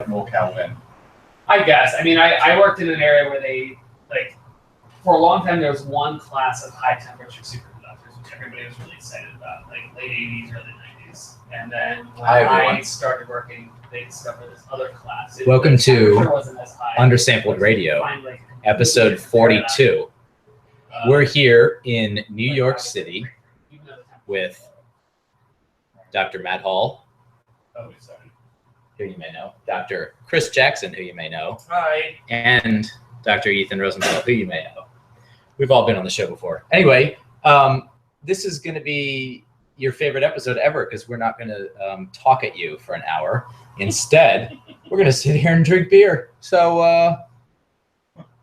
NorCal win? I guess. I mean, I worked in an area where they, like, for a long time there was one class of high temperature superconductors, which everybody was really excited about, like late 80s, early 90s. And then when I started working, they discovered this other class. Welcome to Undersampled Radio, episode 42. We're here in New York City with Dr. Matt Hall, who you may know, Dr. Chris Jackson, who you may know, hi, and Dr. Ethan Rosenthal, who you may know. We've all been on the show before. Anyway, this is going to be your favorite episode ever because we're not going to talk at you for an hour. Instead, we're going to sit here and drink beer. So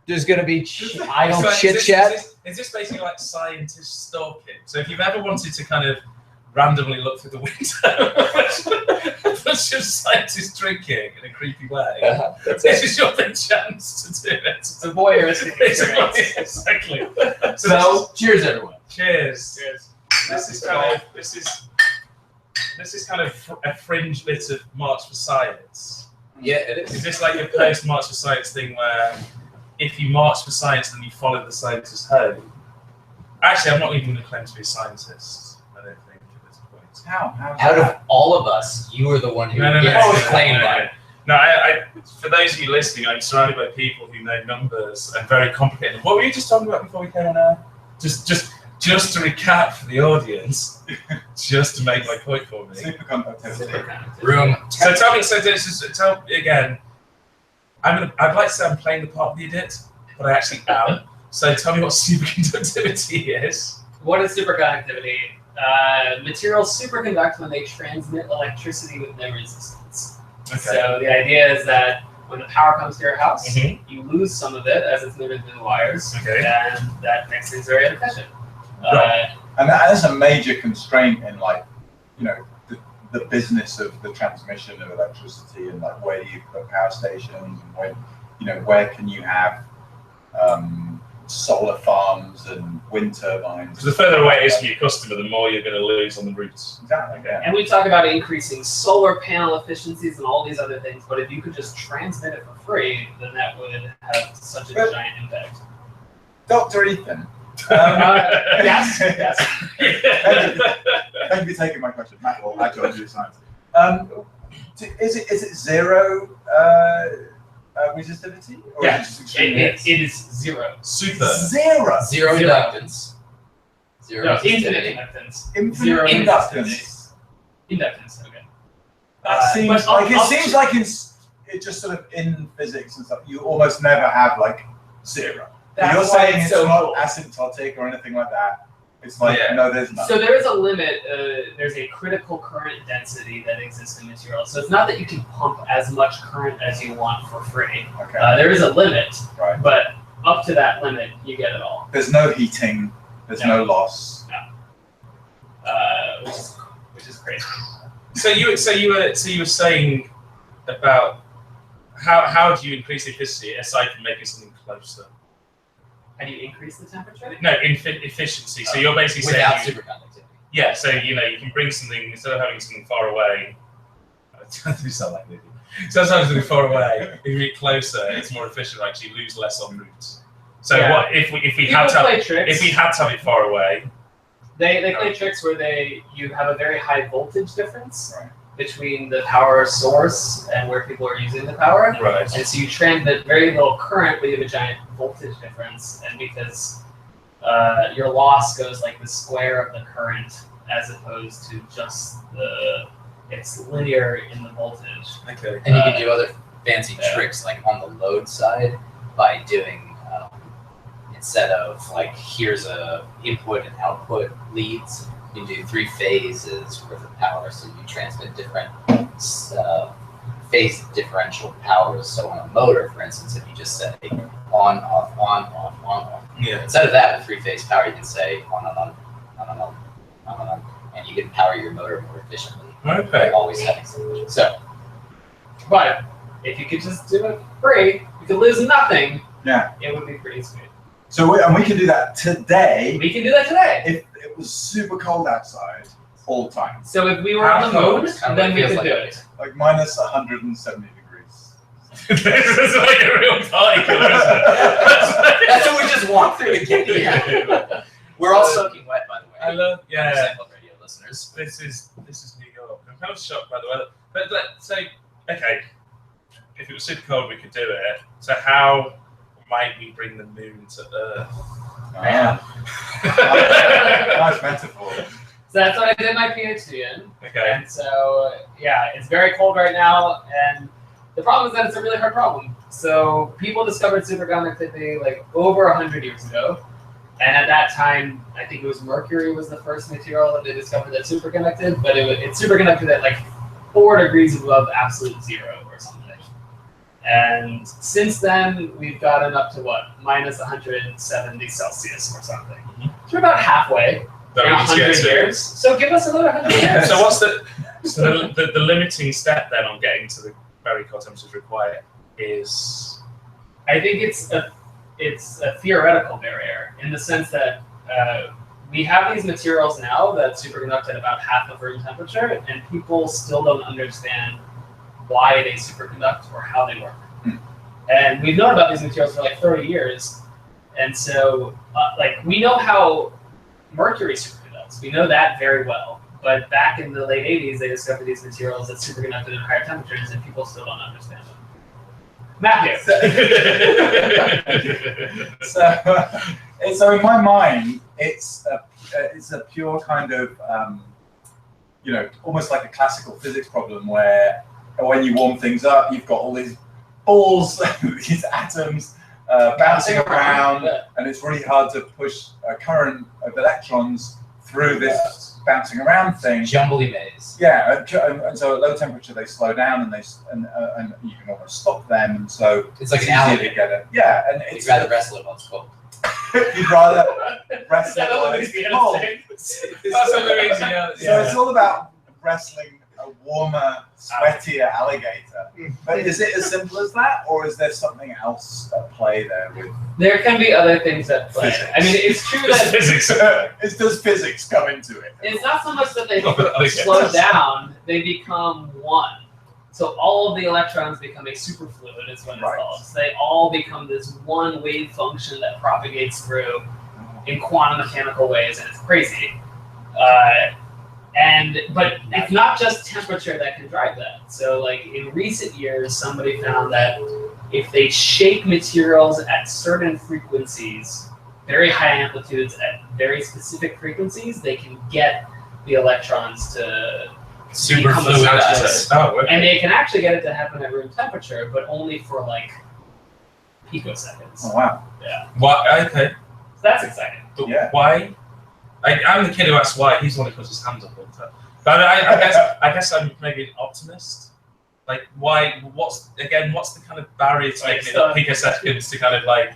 there's going to be idle chit chat. Is this basically like scientist stalking? So if you've ever wanted to kind of randomly look through the window, bunch of scientists drinking in a creepy way, this is your big chance to do it. It's a voyeuristic experience. Exactly. So cheers, everyone. Cheers. This is kind of a fringe bit of March for Science. Yeah, it is. Is this like a post March for Science thing where if you march for science, then you follow the scientist home? Actually, I'm not even going to claim to be a scientist, I don't think, at this point. How? Out of all of us, you are the one who claimed that. No, for those of you listening, I'm surrounded by people who know numbers and very complicated. What were you just talking about before we came on air? Just to recap for the audience, just to make my point for me. Superconductivity. Room. So tell me again. I'd like to say I'm playing the part of the idiot, but I actually am. So tell me what superconductivity is. What is superconductivity? Materials superconduct when they transmit electricity with no resistance. Okay. So the idea is that when the power comes to your house, you lose some of it as it's moving through the wires, and that makes things very inefficient. And that is a major constraint in, like, the business of the transmission of electricity, and like where do you put power stations, and where can you have solar farms and wind turbines. Because the further away it is from your customer, the more you're going to lose on the routes. Exactly. Okay. And we talk about increasing solar panel efficiencies and all these other things, but if you could just transmit it for free, then that would have such a giant impact. Dr. Ethan. Yes. Thank you for taking my question. Matt, well, I joined you science. Is it zero resistivity? Or Yeah, is it just extremely it is zero. Super. Zero Inductance. Zero No, resistivity. infinite inductance. Infinite Zero inductance. Inductance, okay. That seems like it just sort of in physics and stuff, you almost never have like zero. But you're saying it's not asymptotic or anything like that. It's like, no, there's none. So there is a limit. There's a critical current density that exists in materials. So it's not that you can pump as much current as you want for free. Okay. There is a limit, Right. but up to that limit, you get it all. There's no heating. There's no loss. Which is crazy. So you were saying about how do you increase efficiency aside from making something closer? How do you increase the temperature? No, efficiency. So you're basically Without saying superconductivity. yeah. So you can bring something instead of having something far away. You sound like maybe. Sometimes something far away, if you get closer, it's more efficient. Actually, lose less on route. So what if we had to have it far away? They play tricks where you have a very high voltage difference between the power source and where people are using the power. Right. And so you transmit very little current, but you have a giant voltage difference. And because your loss goes like the square of the current as opposed to just it's linear in the voltage. Okay. And you can do other fancy tricks like on the load side by doing instead of like here's a input and output leads, you do 3 phases worth of power, so you transmit different phase differential powers. So on a motor, for instance, if you just say on, off, on, off, on, off. Yeah. Instead of that, with 3-phase power, you can say on, and you can power your motor more efficiently. Okay. By always having some. So, but if you could just do it free, you could lose nothing. Yeah. It would be pretty sweet. So we can do that today. We can do that today. If it was super cold outside all the time. So if we were on the moon, then we could do it. Like minus 170 degrees. This is like a real party killer, isn't it? That's what we just walked through to get here. We're all soaking wet, by the way. I love, Undersampled radio listeners. This is New York. I'm kind of shocked by the weather. But let's say, okay, if it was super cold, we could do it. So how might we bring the moon to Earth? Nice metaphor. So that's what I did my PhD in. Okay. And so, yeah, it's very cold right now, and the problem is that it's a really hard problem. So people discovered superconductivity like over 100 years ago, and at that time, I think it was mercury was the first material that they discovered that superconducted, but it superconducted at like 4 degrees above absolute zero or something. And since then, we've gotten up to what, minus 170 Celsius or something. Mm-hmm. So we're about halfway. That In we need to 100 get to. years. So give us another 100 years. So what's the limiting step then on getting to the very cold temperatures required is? I think it's a theoretical barrier in the sense that we have these materials now that superconduct at about half of room temperature, and people still don't understand why they superconduct or how they work. And we've known about these materials for like 30 years, and so like we know how mercury superconducts. We know that very well. But back in the late 80s, they discovered these materials that superconducted at higher temperatures, and people still don't understand them. Matthew. So in my mind, it's a pure kind of, almost like a classical physics problem where when you warm things up, you've got all these balls, these atoms, bouncing around, and it's really hard to push a current of electrons through this bouncing around thing. Jumbly maze. Yeah, and so at low temperature they slow down, and and you can almost stop them, and so It's like an easier alligator. to get it. Yeah, and You'd it's rather wrestle it while it's cold. you'd rather wrestle while it's cold. That's what the reason, yeah. So it's all about wrestling a warmer, sweatier alligator. But is it as simple as that, or is there something else at play there with There can be other things at play. Physics? I mean, it's true that Physics. Does physics come into it? it's not so much that they Okay. slow down, they become one. So all of the electrons become a superfluid, is what it's Right. called. So they all become this one wave function that propagates through in quantum mechanical ways, and it's crazy. But it's not just temperature that can drive that. So like in recent years, somebody found that if they shake materials at certain frequencies, very high amplitudes at very specific frequencies, they can get the electrons to become a superfluid. Oh, okay. And they can actually get it to happen at room temperature, but only for like picoseconds. Oh wow! Why? Okay. So that's exciting. But Yeah. why? I'm the kid who asks why. He's the one who puts his hands up all the time. But I guess I'm maybe an optimist. Like, why? What's the kind of barrier to making it picoseconds to kind of like?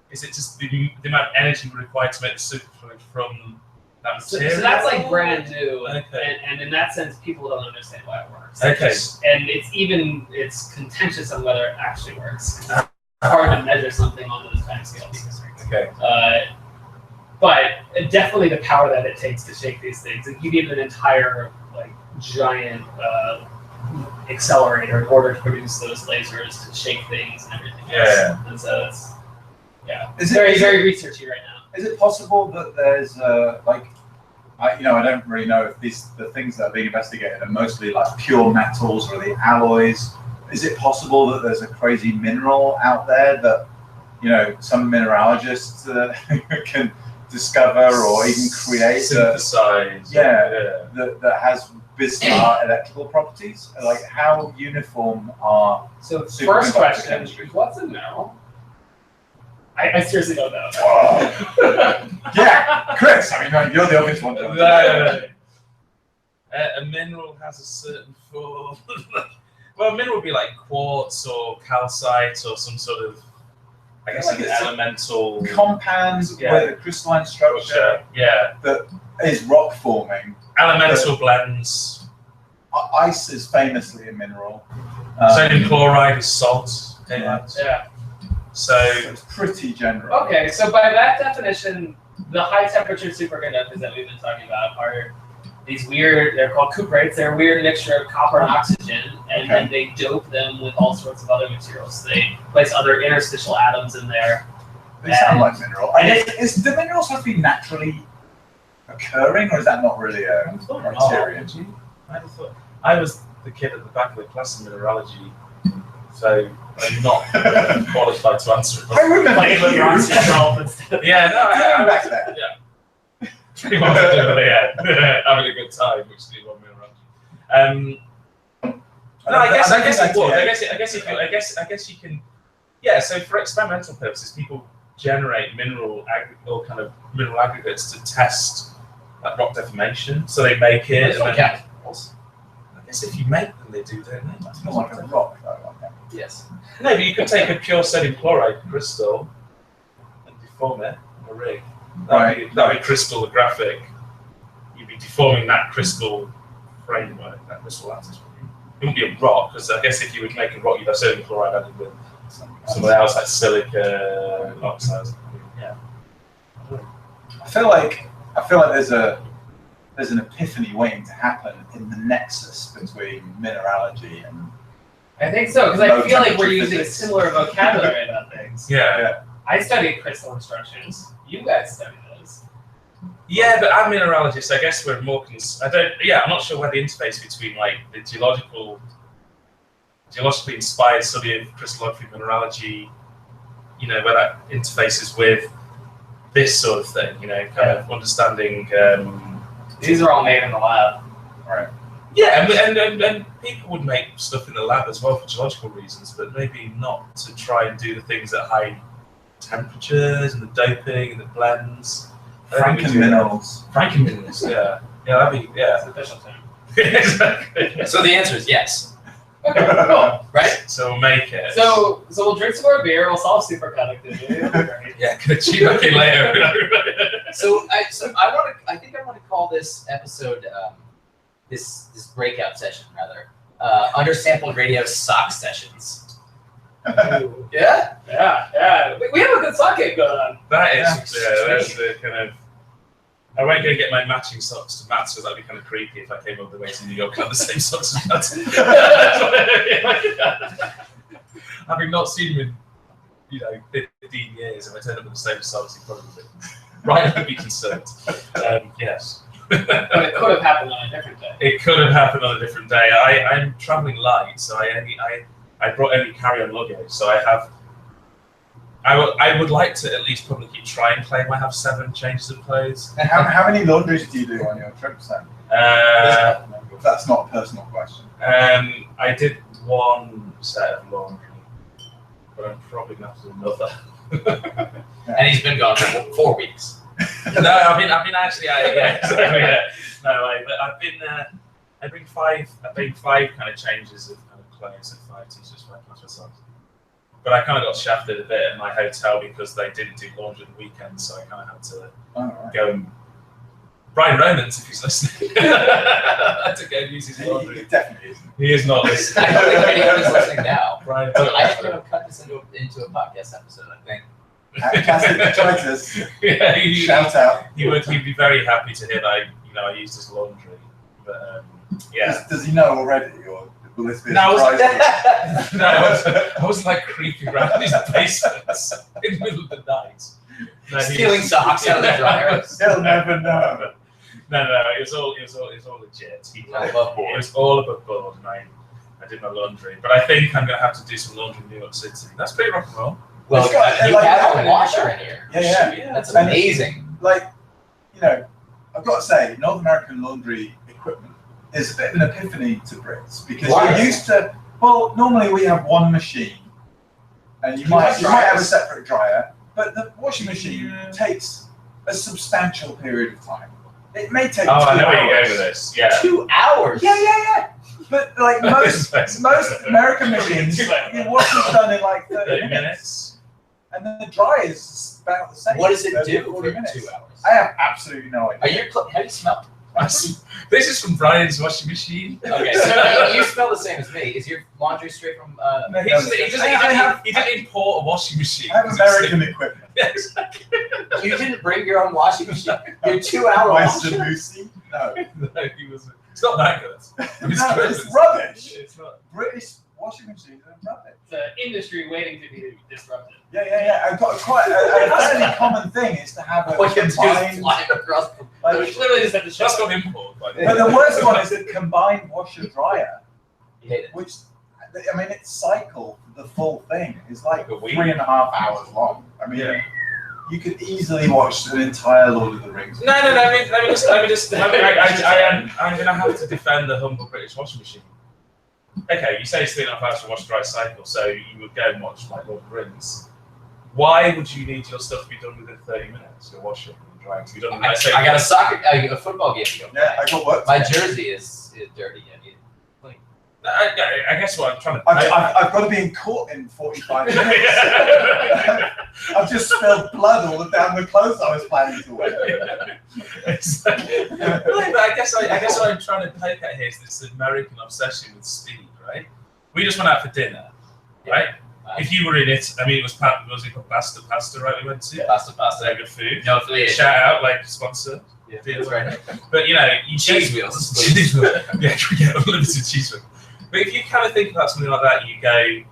Is it just the amount of energy required to make the superfluid from that material? So that's like brand new, Okay. and in that sense, people don't understand why it works. Okay. And it's contentious on whether it actually works. It's hard to measure something on those time scales. Okay. But definitely the power that it takes to shake these things. Like you need an entire like giant accelerator in order to produce those lasers to shake things and everything else. Yeah. And so it's Is very it researchy right now. is it possible that there's I don't really know if the things that are being investigated are mostly like pure metals or the alloys. Is it possible that there's a crazy mineral out there that some mineralogists can discover or even create Synthesize. that has bizarre electrical properties? Like how uniform are So superconductor first question, chemistry? what's a mineral? I seriously don't know. Yeah, Chris, I mean you're the obvious one. No. A mineral has a certain form. Well, a mineral would be like quartz or calcite or some sort of, I guess, like an it's elemental compound with a crystalline structure Yeah. that is rock forming. Elemental blends. Ice is famously a mineral. Sodium chloride is salt. Yeah. So it's pretty general. Okay, so by that definition, the high temperature superconductors that we've been talking about are these weird, they're called cuprates, they're a weird mixture of copper and oxygen, and then they dope them with all sorts of other materials. So they place other interstitial atoms in there. They sound like mineral. Is the minerals have to be naturally occurring, or is that not really a criteria? I was the kid at the back of the class in mineralogy, so I'm not qualified to answer it. I remember you. Yeah, no, I back there. Yeah. Pretty much, yeah, having a good time, which is what mineralogy. No, I guess you can. Yeah, so for experimental purposes, people generate mineral aggregates to test like rock deformation. So they make it. I guess if you make them, they do, don't they? That's not like a rock, though. Like that. Yes. No, but you could take a pure sodium chloride crystal and deform it on a rig. That'd be crystallographic. You'd be deforming that crystal framework, that crystal lattice. It wouldn't be a rock, because I guess if you would make a rock, you'd have sodium chloride added with something else like silica oxides. Yeah. I feel like there's an epiphany waiting to happen in the nexus between mineralogy and. I think so, because I feel like we're using physics. similar vocabulary about things. Yeah. I studied crystal structures. You guys study those. Yeah, but I'm mineralogist. I guess we're more. I'm not sure where the interface between like the geologically inspired study of crystallography, mineralogy, where that interfaces with this sort of thing. Kind of understanding. These are all made in the lab. Right. Yeah, and people would make stuff in the lab as well for geological reasons, but maybe not to try and do the things at high temperatures and the doping and the blends. Franken-minerals. Franken-minerals, yeah. Yeah, that'd be, yeah. It's an official term. Exactly. So the answer is yes. Okay, cool. Right? So we'll make it. So we'll drink some more beer, we'll solve superconductivity. Yeah, gonna cheat back in later. So I think I want to call this episode this breakout session rather Undersampled Radio Sock Sessions. Yeah. Yeah. We have a good sock game going on. That's the kind of. I won't go get my matching socks to Matt's, because that'd be kind of creepy if I came all the way to New York and had the same socks as Matt. Having not seen him in 15 years, if I turned up with the same socks, he'd probably be concerned. Yes. But it could have happened on a different day. It could have happened on a different day. I'm traveling light, so I brought only carry-on luggage. So I would like to at least publicly try and claim I have 7 changes of clothes. And how many laundries do you do on your trips then? That's not a personal question. I did 1 set of laundry, but I'm probably going to have to do another. And he's been gone for 4 weeks. No, I've been actually, No, I bring 5 kind of changes of kind of clothes and 5 t-shirts, 5 pants, 5 socks. But I kind of got shafted a bit at my hotel because they didn't do laundry on the weekend, so I kind of had to go and. Brian Romans, if he's listening, I had to go and use his laundry. He definitely isn't. He is not listening. I don't think anyone is listening now. Brian, I should have cut this into a podcast episode, I think. Yeah, shout out. He'd be very happy to hear that I used his laundry. But yeah. Does he know already, or will this be a No, surprise? I wasn't like creeping around his basements in the middle of the night. No, Stealing socks out of the dryer. He'll never know. No, it was all legit. It was all above board, and I did my laundry. But I think I'm gonna have to do some laundry in New York City. That's pretty rock and roll. Well, you have a washer in here. Yeah. That's amazing. I've got to say, North American laundry equipment is a bit of an epiphany to Brits, because you're used to. Well, normally we have one machine, and you might have a separate dryer, but the washing machine takes a substantial period of time. It may take 2 hours. I know where you're going with this. Yeah. 2 hours. Yeah. But most American machines, your washing's done in 30 minutes. And then the dry is about the same. What does it do for 2 minutes. hours? I have absolutely no idea. How do you smell? This is from Brian's washing machine. Okay, so you smell the same as me. Is your laundry straight from? No, he didn't import a washing machine. I have American equipment. Yeah, exactly. You didn't bring your own washing machine. Your 2 hour My washer. Zanussi. No. No, he was. It's not that good. It's rubbish. It's not. British washing machines are rubbish. It's an industry waiting to be disrupted. Yeah. I've got quite a fairly common thing is to have a combined. Which literally just have to That's got import. By the way. But the worst one is the combined washer dryer, You hate it. which I mean, its cycle, the full thing is like A week? 3.5 hours long. I mean, Yeah. you could easily watch an entire Lord of the Rings. No. Let me just. I'm going to have to defend the humble British washing machine. Okay, you say it's 3.5 hours to wash dry cycle, so you would go and watch like Lord of the Rings. Why would you need your stuff to be done within 30 minutes? Your washing and drying to be done. I got a football game to go. Yeah, I got work. My jersey is dirty. I guess what I'm trying to. I've got to be in court in 45 minutes. I've just spilled blood all down the clothes I was planning to wear. Really, but I guess what I'm trying to poke at here is this American obsession with speed, right? We just went out for dinner, right? If you were in it, I mean, was it called Pasta, right? We went to Pasta. Very good food. No affiliation. Shout out, like sponsor. Yeah, that's right. But you Cheese wheels. Cheese wheels. Yeah, unlimited cheese wheels. But if you kind of think about something like that, you go,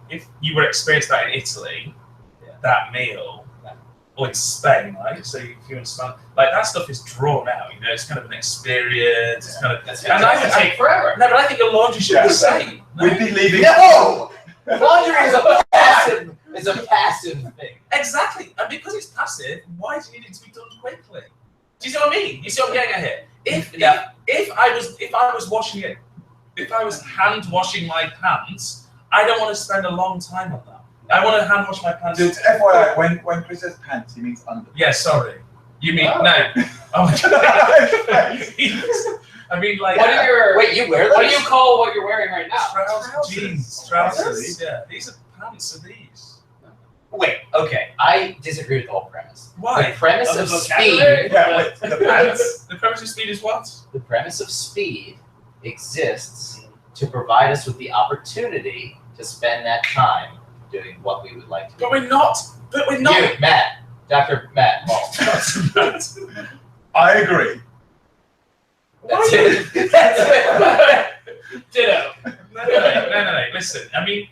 if you were experienced that in Italy, that meal, or in Spain, right? So if you're in Spain, like that stuff is drawn out. It's kind of an experience. It's kind of, and that would take forever. No, but I think your laundry should be the same. We'd be leaving. No, laundry is a passive. It's a passive thing. Exactly, and because it's passive, why do you need it to be done quickly? Do you see what I mean? You see what I'm getting at here? If I was washing it. If I was hand washing my pants, I don't want to spend a long time on that. I want to hand wash my pants. Dude, FYI, when Chris says pants, he means under. Yeah, sorry. You mean no? Oh my god. I mean like. Wait, you wear those? What do you call what you're wearing right now? Trousers. Jeans. Trousers. Yeah, these are pants. Are these? Wait. Okay, I disagree with the whole premise. Why? The premise of speed. Yeah, wait, the pants. The premise of speed is what? The premise of speed exists to provide us with the opportunity to spend that time doing what we would like to do. But we're not. You, Matt. Dr. Matt. I agree. That's it. That's it. Ditto. No. Listen, I mean,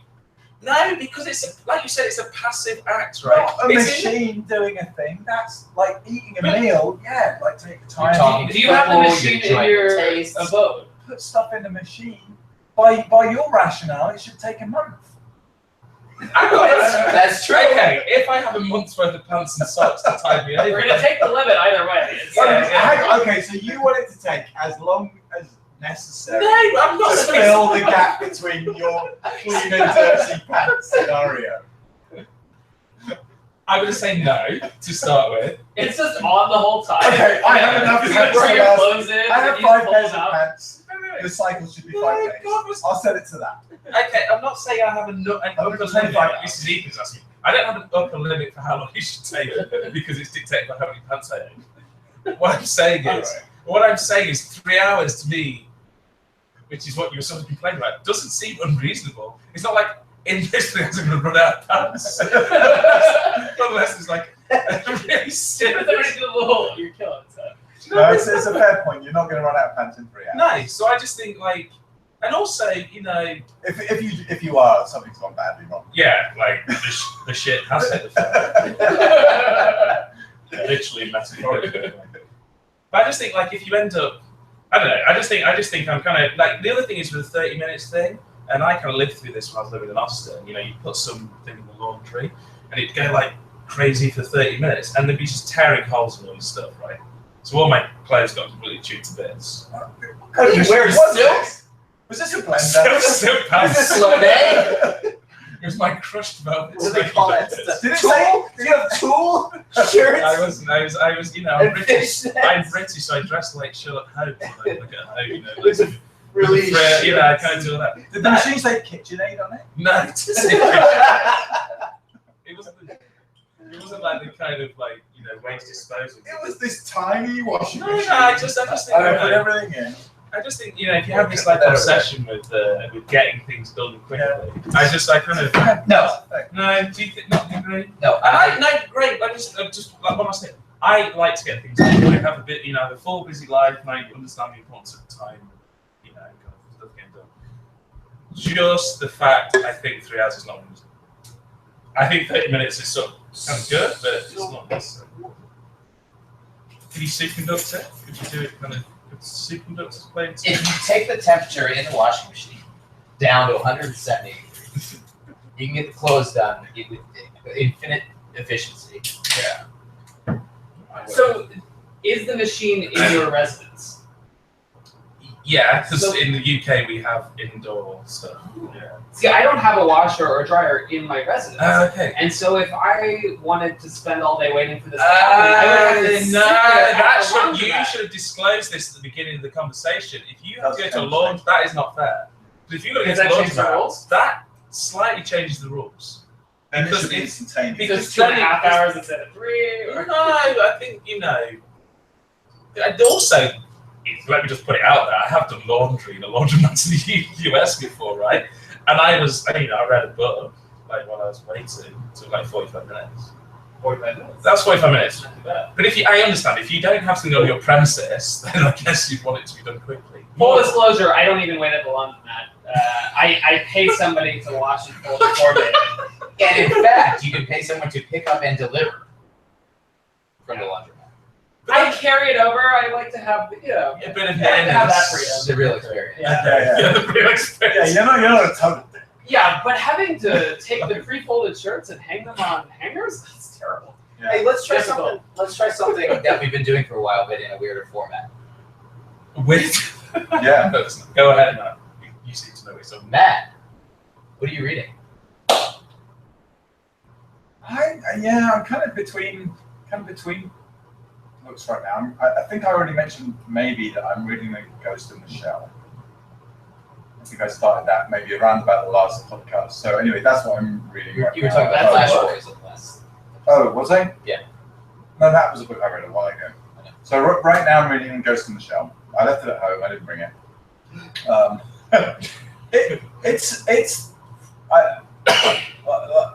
no, because it's like you said, it's a passive act, right? Not a machine doing a thing. That's like eating a meal. Yeah, like take the time. Do you have the machine in your abode? Put stuff in the machine. By your rationale, it should take a month. That's true. Okay, if I have a month's worth of pants and socks to tie me over, We're gonna take the limit either way. Okay, so you want it to take as long as necessary. No, I'm not to fill the gap between your clean and dirty pants scenario. I'm going to say no to start with. It's just on the whole time. Okay, I have enough You pants. throw your clothes in. I have and you 5 pull pairs them of out. pants. The cycle should be 5 days. I'll set it to that. Okay, I'm not saying I have an upper limit. This is Ethan's asking. I don't have an upper limit for how long it should take because it's dictated by how many pants I own. What I'm saying is 3 hours to me, which is what you were sort of complaining about, doesn't seem unreasonable. It's not like in this thing I'm going to run out of pants. Unless it's like really serious. You're killing it. No, it's a fair point. You're not going to run out of pants in 3 hours. No, so I just think like, and also if you are, something's gone badly wrong. Yeah, like the shit has hit the fan. Literally metaphorically. But I just think like if you end up, I don't know. I just think I'm kind of like the other thing is with the 30 minutes thing, and I kind of lived through this when I was living in Austin. You put something in the laundry, and it'd go like crazy for 30 minutes, and they'd be just tearing holes in all your stuff, right? So all my clothes got completely chewed to bits. Was this a blender? Silk pants. Is this Lene? It was my crushed velvet. What do they call it? Did it say? Did you have Tool shirts? I was, I'm British, so I dressed like Sherlock Holmes when I look at home, like, really I kind of do all that. Did the machine say KitchenAid on it? No, it wasn't like the kind of like, waste disposal. It was this tiny washing machine. No, I just think I put everything in. I just think, if you have this like obsession with getting things done quickly, I kind of No. No, do you think not agree? No. No, great. I just like one last thing. I like to get things done. I have a bit, have a full busy life, and I understand the importance of time, kind of stuff getting done. Just the fact, I think 3 hours is not enough. I think 30 minutes is sort of kind of good, but it's not necessary. Could you superconduct it? Could you do it kind of with superconductors playing? If you take the temperature in the washing machine down to 170 degrees, you can get the clothes done with infinite efficiency. Yeah. So, is the machine in your residence? Yeah, because in the UK we have indoor stuff. Yeah. See, I don't have a washer or a dryer in my residence. Okay. And so if I wanted to spend all day waiting for this to happen, I would have to you should have disclosed this at the beginning of the conversation. If you have to go to launch, that is not fair. But if you go to launch the rules, that slightly changes the rules. Then it should be instantaneous. Because 2.5 hours instead of 3. No, I think And also, let me just put it out there. I have done laundry in a laundromat in the US before, right? And I was, I read a book while I was waiting. It took 45 minutes. 45 minutes. That's 45 minutes. But I understand, if you don't have something on your premises, then I guess you'd want it to be done quickly. Full disclosure, I don't even wait at the laundromat. I pay somebody to wash and fold for me. And in fact, you can pay someone to pick up and deliver from the laundromat. I carry it over. I like to have, a bit of have that freedom. The real experience. Yeah, the real experience. Yeah, you're not a total dick. Yeah, but having to take the pre-folded shirts and hang them on hangers, that's terrible. Yeah. Hey, let's try Difficult. something. Let's try something that we've been doing for a while, but in a weirder format. Wait. Yeah. Go ahead, Matt. You seem to know it. So Matt, what are you reading? I'm kind of between books right now. I think I already mentioned maybe that I'm reading The Ghost in the Shell. I think I started that maybe around about the last podcast. So anyway, that's what I'm reading right now. You were talking about Flash Stories at last. Oh, was I? Yeah. No, that was a book I read a while ago. So right now I'm reading Ghost in the Shell. I left it at home. I didn't bring it.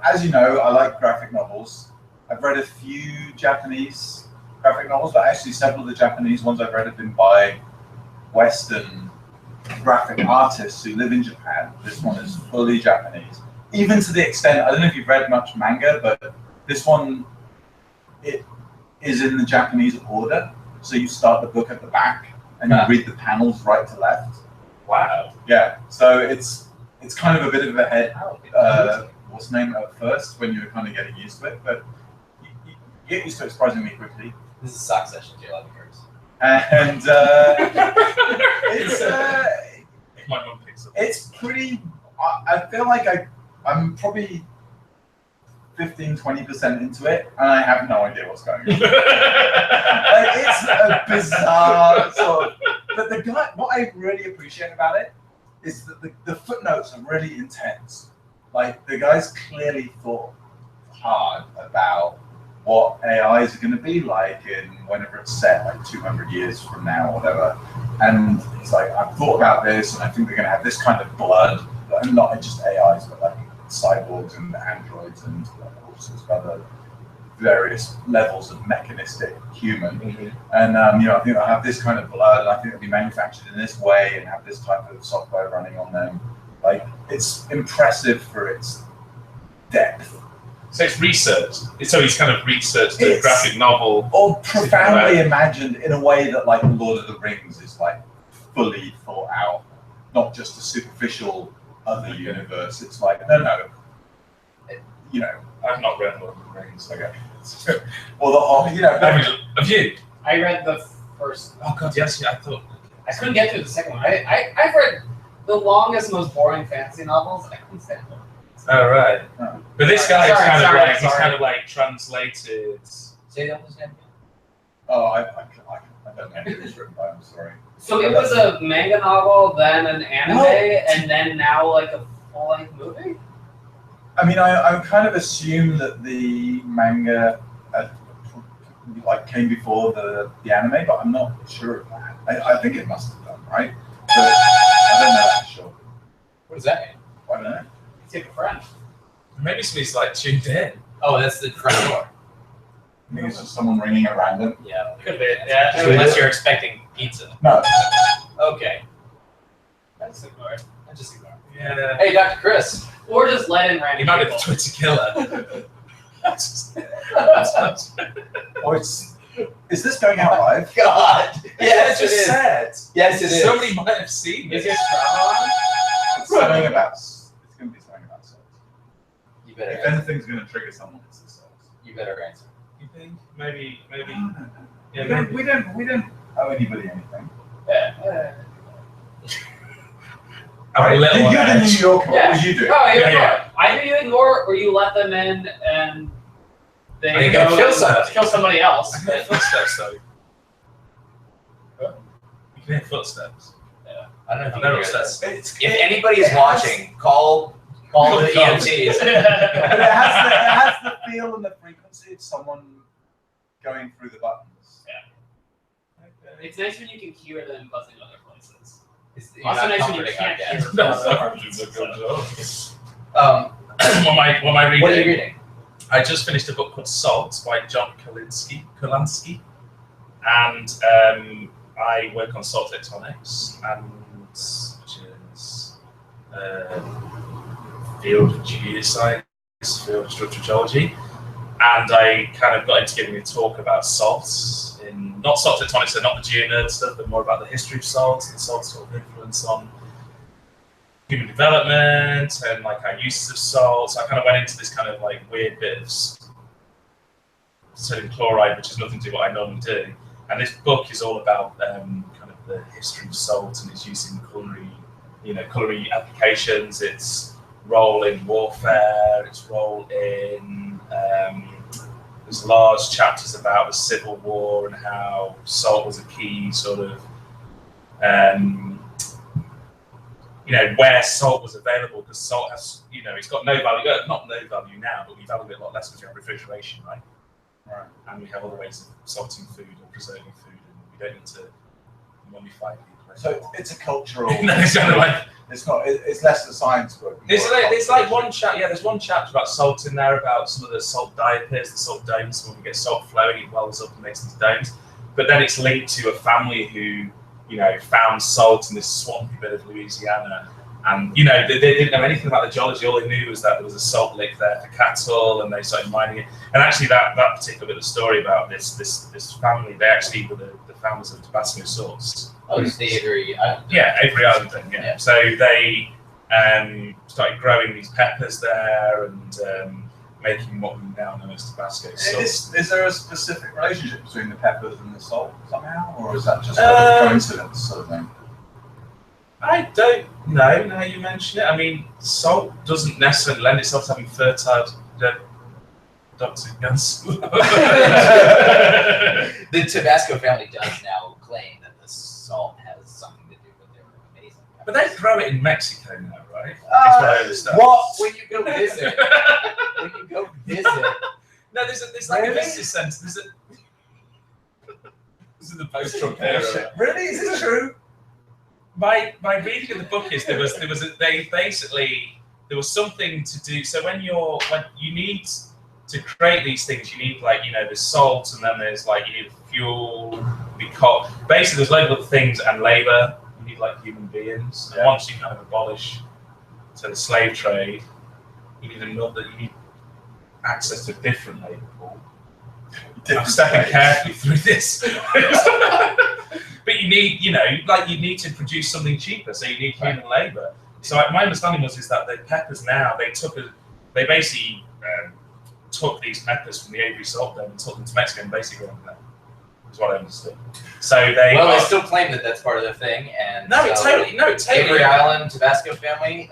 As you know, I like graphic novels. I've read a few Japanese graphic novels, but actually several of the Japanese ones I've read have been by Western graphic artists who live in Japan. This one is fully Japanese. Even to the extent, I don't know if you've read much manga, but this one, it is in the Japanese order. So you start the book at the back and you read the panels right to left. wow. Yeah, so it's kind of a bit of a head, what's the name at first when you're kind of getting used to it, but you get used to it surprisingly quickly. This is a sock session, J11 Curtis. And My mum picks up. it's pretty, I feel like I'm probably 15-20% into it, and I have no idea what's going on. It's a bizarre sort of. But the guy, what I really appreciate about it is that the footnotes are really intense. Like the guys clearly thought hard about what AIs are going to be like in whenever it's set, like 200 years from now or whatever. And it's like, I've thought about this, and I think they're going to have this kind of blood, and not just AIs, but like cyborgs and androids and all sorts of other various levels of mechanistic human. Mm-hmm. And I think they'll have this kind of blood, and I think they'll be manufactured in this way and have this type of software running on them. Like, it's impressive for its depth. So it's research. So he's kind of researched the graphic novel. Or profoundly imagined in a way that, like, Lord of the Rings is, like, fully thought out, not just a superficial other universe. It's like, no. I've not read Lord of the Rings. Okay. Well, Have you? I read the first. Oh God, yes. Yeah, I thought. I couldn't get through the second one. I've read the longest, most boring fantasy novels. I couldn't stand them. Oh right. Oh. But this guy is Sorry. he's kind of like translated. Say that was again. Oh, I don't know who it was written by. I'm sorry. So it was a manga novel, then an anime, and then now like a full-length movie? I mean, I kind of assume that the manga came before the anime, but I'm not sure of that. I think it must have done, right? But I don't know for sure. What does that mean? I don't know. Take a friend. Maybe somebody's like tuned in. Oh, that's the front door. I think it's just someone ringing at random. Yeah. Could be. Yeah. Unless you're expecting pizza. No. Okay. That's ignored. I just ignore. Yeah. Hey, Dr. Chris. Or just let in He random might be people. the Twitter killer. Oh, is this going out live? God. Yes, I just said. Yes, it is. Somebody might have seen Is it. your travel on? It's something about. It's going to be something about salt. You better. If anything's going to trigger someone, it's the salt. You better answer. You think? Maybe. Yeah, we don't owe anybody anything. Yeah. I'm a little on You're the edge. New Yorker. What Yeah. would you do? Oh, Yeah, yeah. Either you ignore or you let them in and they Or you go go kill and somebody. kill somebody else. I can hear But, footsteps though. You can hear footsteps. I don't know if you They're can hear upstairs. this. If anybody is watching, call the Call. EMTs. But it has the feel and the frequency of someone going through the buttons. it's nice when you can hear them buzzing other places. You're Also not nice when you comforting our can't guests. hear. Um, What am I reading? what are you reading? I just finished a book called Salt by John Kulansky, and I work on salt tectonics, and which is field of geoscience, field of structural geology, and I kind of got into giving a talk about salts, in not salt tectonics, so not the geonerd stuff, but more about the history of salts and salt's sort of influence on human development and like our uses of salt. So I kind of went into this kind of like weird bit of sodium chloride, which has nothing to do with what I normally do. And this book is all about kind of the history of salt and its use in culinary applications, its role in warfare, its role in there's large chapters about the Civil War and how salt was a key sort of where salt was available, because salt has, it's got no value, not no value now, but we value it a lot less because we have refrigeration, right? Right. And we have other ways of salting food or preserving food, and we don't need to mummify people. So it's a cultural. No, it's kind of like It's not. It's less the science book. there's like one chapter. Yeah, there's one chapter about salt in there, about some of the salt diapirs, the salt domes. When we get salt flowing, it wells up and makes these domes. But then it's linked to a family who found salt in this swampy bit of Louisiana. And, they didn't know anything about the geology. All they knew was that there was a salt lick there for cattle, and they started mining it. And actually, that particular bit of story about this family, they actually were the founders of Tabasco sauce. Oh, it's the Avery Island. Yeah, Avery Island thing, yeah. Yeah. So they started growing these peppers there and making what we now know as Tabasco sauce. Is there a specific relationship between the peppers and the salt somehow, or is that just a coincidence sort of thing? I don't know. Now you mention it, I mean, salt doesn't necessarily lend itself to having fertile. Dr. Guns. The Tabasco family does now claim that the salt has something to do with their amazing. But they grow it in Mexico now, right? That's what I understand. What? When you go visit? No, there's like Really? a business sense. This is the post-Trump era. Really? Is this true? My reading of the book is there was something to do. So when you need to create these things, you need there's salt, and then there's you need fuel, because basically there's loads of other things, and labor. You need human beings. And once you kind of abolish the slave trade, you need access to a different labor pool. I'm stepping carefully through this. But you need, you need to produce something cheaper, so you need human labor. So my understanding is that the peppers now, they basically took these peppers from the Avery salt dome and took them to Mexico and basically grown them there. Is what I understood. So they still claim that that's part of their thing, and totally. Avery Island Tabasco family.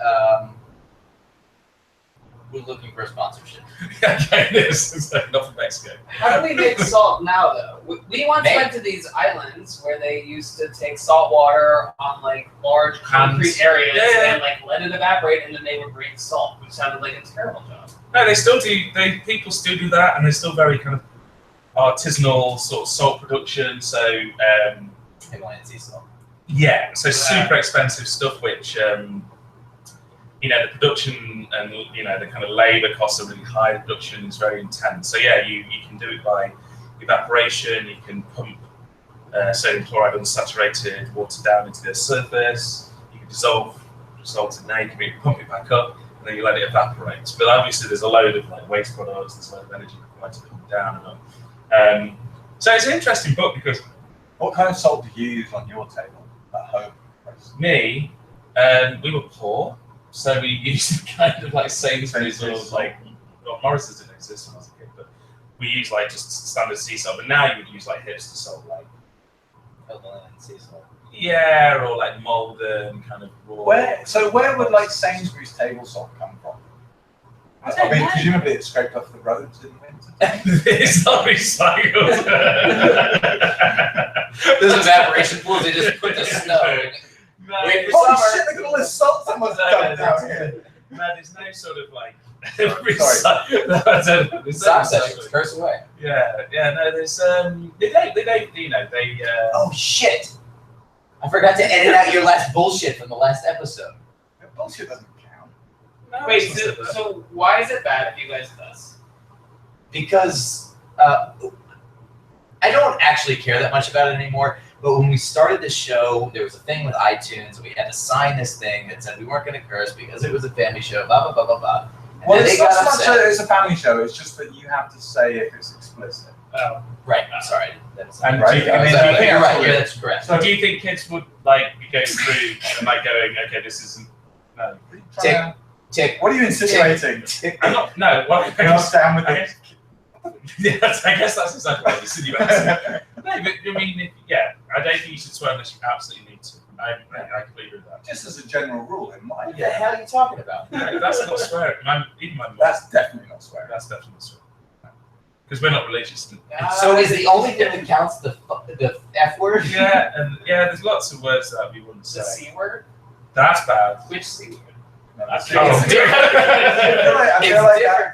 We're looking for a sponsorship. Okay, this is not from Mexico. How do we make salt now, though? We once went to these islands where they used to take salt water on large concrete areas and let it evaporate, and then they would bring salt, which sounded like a terrible job. No, they still do. People still do that, and they're still very kind of artisanal sort of salt production. So Himalayan sea salt. yeah, so super expensive stuff, which the production and the kind of labor costs are really high. The production is very intense. So yeah, you can do it by evaporation. You can pump sodium chloride unsaturated water down into the surface. You can dissolve salts in there. You can pump it back up, and then you let it evaporate. But obviously, there's a load of like waste products. There's a load of energy required to pump it down and up. So it's an interesting book because what kind of salt do you use on your table at home? me, we were poor, so we used kind of like Sainsbury's or like Morrison's didn't exist when I was a kid, but we used like just standard sea salt. But now you would use like hipster salt, like sea salt. Yeah, or like Malden kind of raw. Where would like Sainsbury's table salt come from? I mean, presumably it's scraped off the roads in winter. It's not recycled. Those evaporation pools, they just put the snow in. Wait for summer. Shit, look at all this salt someone's dumped out here. No, there's no sort of like. Stop sessions, curse away. Yeah, no, there's they don't, you know, they. Oh shit! I forgot to edit out your last bullshit from the last episode. That bullshit doesn't count. No, wait, so why is it bad if you guys do this? Because I don't actually care that much about it anymore. But when we started the show, there was a thing with iTunes, and we had to sign this thing that said we weren't going to curse because it was a family show, blah, blah, blah, blah, blah. And well, it's not so much that it's a family show, it's just that you have to say if it's explicit. Oh. Right, sorry. And right. You're right, yeah, that's correct. So do you think kids would like be going through and like going, okay, this isn't, no. Tick. What are you insinuating? I'm not, no. Well, you're not down with it. Yes, I guess that's exactly what I'm insinuating. No, but I mean, I don't think you should swear unless you absolutely need to. I completely agree with that. Just as a general rule in life. What the hell are you talking about? No, that's not swearing. Even my mum. That's definitely not swearing. That's definitely not swearing. Because we're not religious. So is the only thing that counts the F word? Yeah, and there's lots of words that we wouldn't say. The C word? That's bad. Which C word? It's different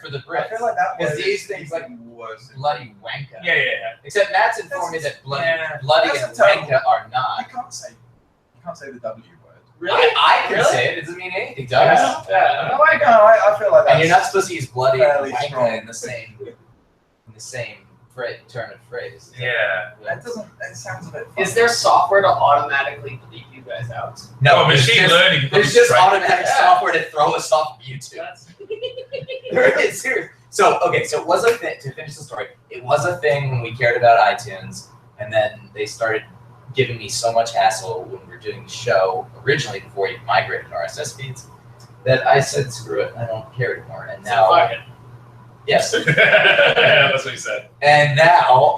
for the Brits. I feel like that because these things like worse. Bloody wanker. Yeah. Except Matt's informed me that bloody and wanker are not. You can't say the W word. Really? I can say it. It doesn't mean anything, does it? Yeah. I feel like that's. And you're not supposed to use bloody and wanker strong. in the same turn of phrase. Yeah. That sounds a bit funny. Is there software to automatically bleep you guys out? No, machine learning. There's just automatic software to throw us off YouTube. It's serious. So it was a thing, to finish the story, it was a thing when we cared about iTunes, and then they started giving me so much hassle when we were doing the show, originally before you migrated RSS feeds, that I said, screw it, I don't care anymore. And now, fuck it. Yes. That's what he said. And now,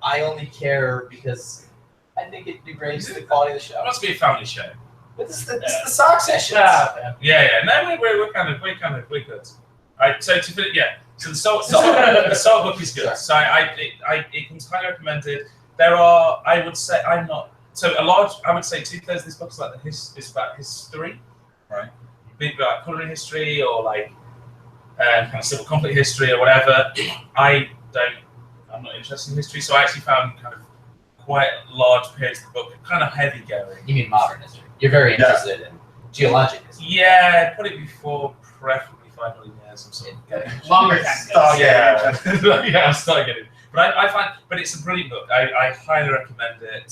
I only care because I think it degrades the quality of the show. It must be a family show. But this is the sock sessions. Yeah. No, we're good. So the Salt book is good. Sure. So it can highly recommended. There are, I would say, I would say 2/3 of this book is like is about history, right? Big like culinary history or like kind of civil conflict history or whatever. I'm not interested in history, so I actually found kind of quite large periods of the book kind of heavy going. You mean modern history? You're very interested in geologic history. Yeah, put it before preferably 5 million years or something. Longer time. I'm starting getting. But I find, but it's a brilliant book. I highly recommend it.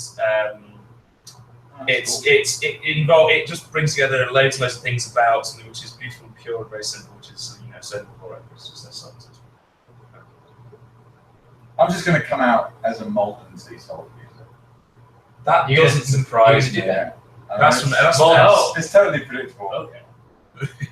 It just brings together loads of things about something which is beautiful and pure and very simple, which is sodium chloride. It's just that salt. I'm just going to come out as a molten sea salt user. That doesn't surprise me. That's it's totally predictable. Okay.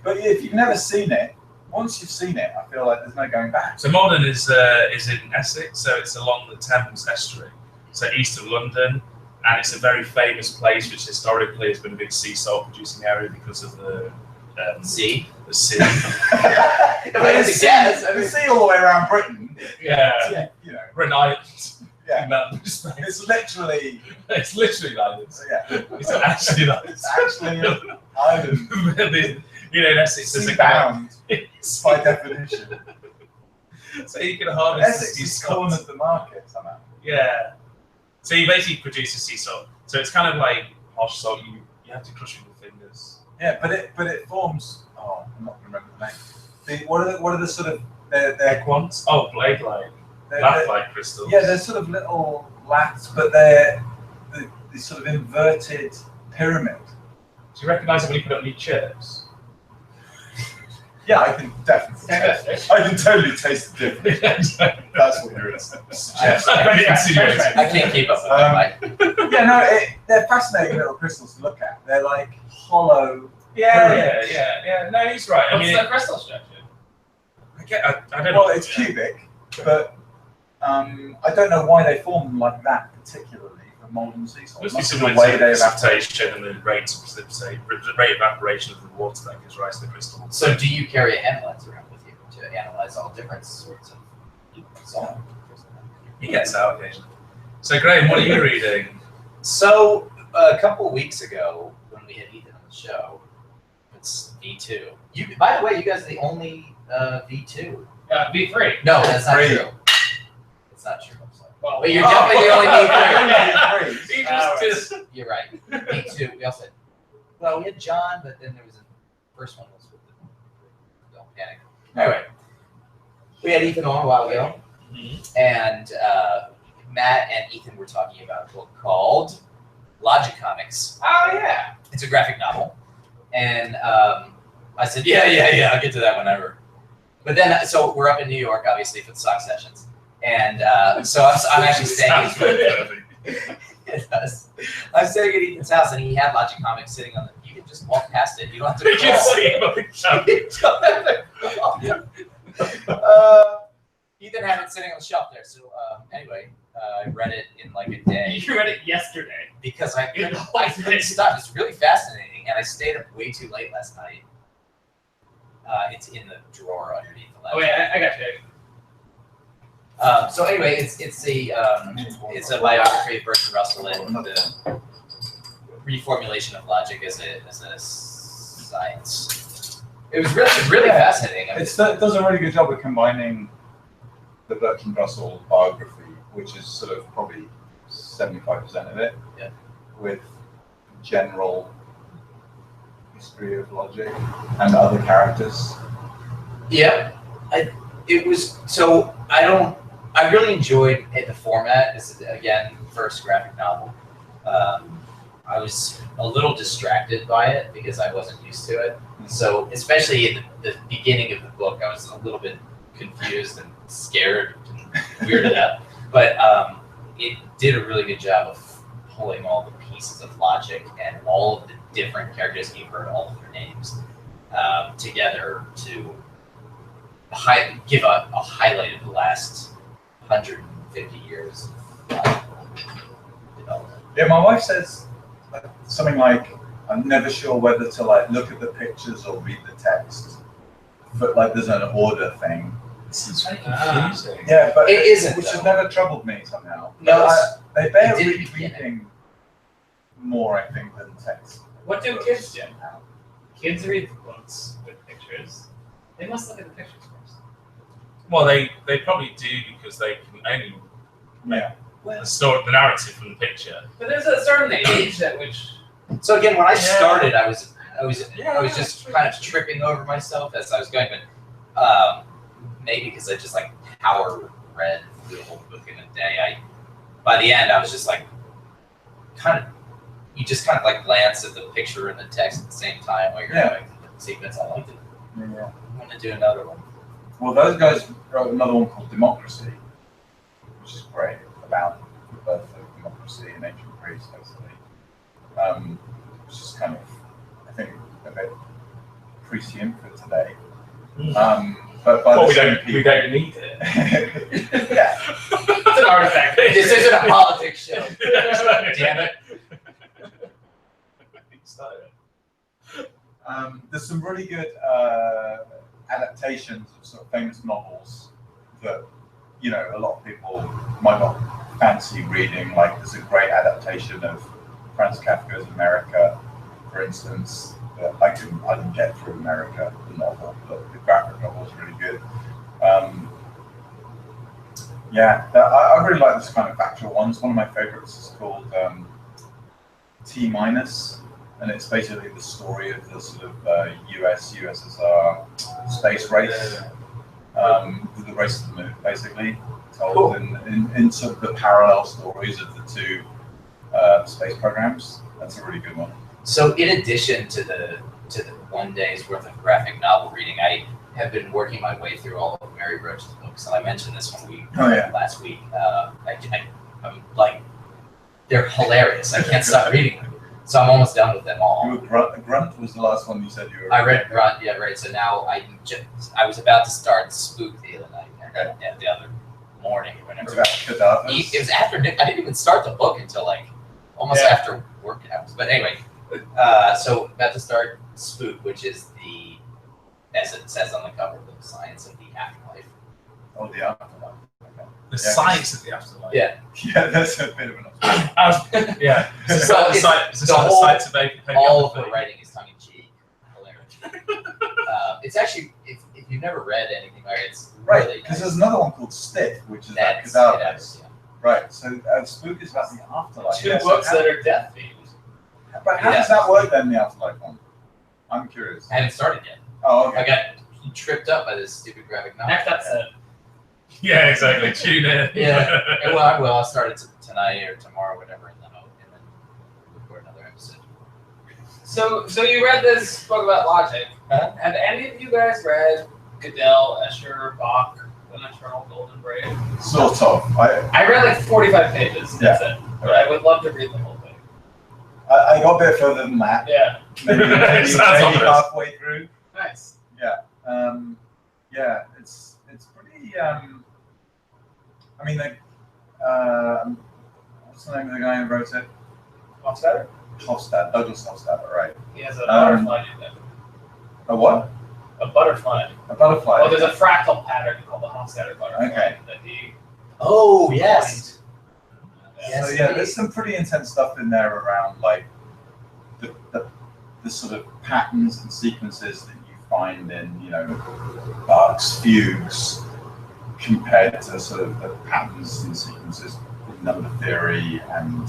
But if you've never seen it, once you've seen it, I feel like there's no going back. So Malden is in Essex, so it's along the Thames estuary, so east of London, and it's a very famous place which historically has been a big sea salt producing area because of the sea. The sea. The sea all the way around Britain. Yeah. Britain Island. Yeah. It's literally island. Yeah. It's actually like it's actually an island. In Essex, sea bound by definition. So you can harvest Essex is cornered the market somehow. Yeah. So you basically produce a sea salt. So it's kind of like harsh salt. You have to crush it with your fingers. Yeah, but it forms. Oh, I'm not going to remember the name. What are the sort of their quants? Oh, blade-like. Lath-like crystals. Yeah, they're sort of little laths, but they're sort of inverted pyramid. Do you recognise it when you put it on your chips? Yeah, I can definitely taste. I can totally taste the difference. That's what you're suggesting. I can't keep up with them. Yeah, no, they're fascinating little crystals to look at. They're like hollow. Yeah. No, he's right. What's the crystal structure? I don't know. Well, it's cubic, but I don't know why they form like that particularly for molten sea salt. Must be similar to precipitation and the rate of evaporation of the water that gives rise to the crystal. So do you carry an analyzer around with you to analyze all different sorts of salt? He gets out occasionally. So Graham, what are you reading? So a couple of weeks ago when we had Ethan on the show, it's V2. By the way, you guys are the only V2. V3. No, that's not V3. true. It's not true. I'm sorry. Well, But you're definitely the only V3. He just You're right. V2. We also had, well, we had John, but then there was a first one was with the don't panic. Anyway, we had Ethan on a while ago, and Matt and Ethan were talking about a book called Logic Comics. Oh yeah. It's a graphic novel, and I said, yeah, I'll get to that whenever. But then, so we're up in New York, obviously, for the sock sessions, and so I'm actually staying. It does. I'm staying at Ethan's house, and he had Logic Comics sitting on the. You can just walk past it. You don't have to. You can see him on the shelf. Ethan had it sitting on the shelf there. So anyway, I read it in like a day. You read it yesterday. Because I couldn't stop. It's really fascinating, and I stayed up way too late last night. It's in the drawer underneath the laptop. Oh wait, I got you. So anyway, it's a biography of Bertrand Russell and the reformulation of logic as a science. It was really fascinating. It does a really good job of combining the Bertrand Russell biography, which is sort of probably 75% of it, with general history of logic and other characters. Yeah, it was so. I really enjoyed the format. This is again first graphic novel. I was a little distracted by it because I wasn't used to it. So especially in the beginning of the book, I was a little bit confused and scared and weirded out. But it did a really good job of pulling all the pieces of logic and all of the different characters, and you've heard all of their names, together to give a highlight of the last 150 years of development. Yeah, my wife says something like, I'm never sure whether to like look at the pictures or read the text. But like there's an order thing. This is very confusing. Yeah, but it isn't, which has though. never troubled me somehow. No, they bear it didn't reading more, I think, than text. What do kids do now? Kids read the books with pictures. They must look at the pictures first. Well, they probably do because they can only make the narrative from the picture. But there's a certain age at which. So again, when I started, I was just kind of tripping over myself as I was going, but maybe because I just like power read through the whole book in a day. By the end, I was just like, you just kind of like glance at the picture and the text at the same time while you're going through the sequence. I liked it. Yeah. I'm gonna do another one. Well, those guys wrote another one called Democracy, which is great, about the birth of democracy in ancient Greece, basically. Which is kind of, I think, a bit prescient for today. But by we don't need it. Yeah. It's an artifact. This isn't a politics show. Damn it. There's some really good adaptations of sort of famous novels that, you know, a lot of people might not fancy reading. Like there's a great adaptation of Franz Kafka's America, for instance. That I didn't get through America, the novel, but the graphic novel is really good. I really like this kind of factual ones. One of my favorites is called T-, and it's basically the story of the sort of USSR space race, the race to the moon, basically, told in sort of the parallel stories of the two space programs. That's a really good one. So in addition to the 1 day's worth of graphic novel reading, I have been working my way through all of Mary Roach's books, and I mentioned this last week. I'm like, they're hilarious. I can't stop reading them. So I'm almost done with them all. Grunt was the last one you said you were. I read Grunt, yeah, right. So now I was about to start Spook the other night, the other morning or whatever. It was afternoon. I didn't even start the book until like almost after work hours. But anyway, so about to start Spook, which is as it says on the cover, the science of the afterlife. Oh, the afterlife. Okay. The science of the afterlife. Yeah. Yeah, that's a bit of an yeah. So all of the writing is tongue in cheek, hilarious. It's actually, if you've never read anything like it, it's really because nice. there's another one called Stiff, which is about cadavers. Right. So Spook is about the afterlife. Two books that are death themed. But how does that work then? The afterlife one. I'm curious. I haven't started yet. Oh, okay. I got tripped up by this stupid graphic novel. Next episode. Yeah, exactly. Tune in. Yeah. Well, I will. I'll start it tonight or tomorrow, whatever, and then record another episode. So you read this book about logic. Huh? Have any of you guys read Gödel, Escher, Bach, An Eternal Golden Braid? Sort of. I read like 45 pages. That's it. But I would love to read the whole thing. I got a bit further than that. Yeah. Maybe halfway through. Nice. Yeah. It's pretty. I mean, what's the name of the guy who wrote it? Hofstadter? Douglas Hofstadter, right? He has a butterfly in there. A what? A butterfly. A butterfly. Well, there's a fractal pattern called the Hofstadter butterfly. Okay. That he. Oh yes. So yeah, there's some pretty intense stuff in there around like the sort of patterns and sequences that you find in Bach's fugues compared to sort of the patterns and sequences in number theory and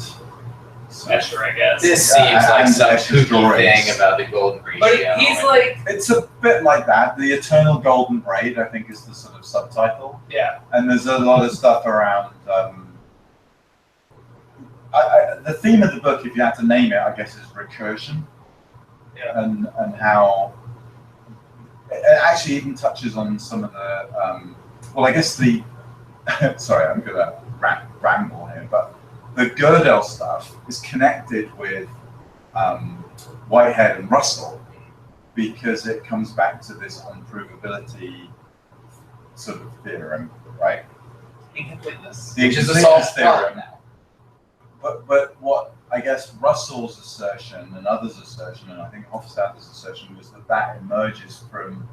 Escher, I guess. This seems like some Escher's kooky thing about the golden ratio. But he's like, it's a bit like that. The Eternal Golden Braid, I think, is the sort of subtitle. yeah. And there's a lot of stuff around. The theme of the book, if you had to name it, I guess, is recursion. Yeah. And how it actually even touches on some of the. Well, I guess the. Sorry, I'm gonna ramble here, but the Gödel stuff is connected with Whitehead and Russell because it comes back to this unprovability sort of theorem, right? Incompleteness. The Which is a solved theorem. problem now. But what I guess Russell's assertion and others' assertion, and I think Hofstadter's assertion, was that emerges from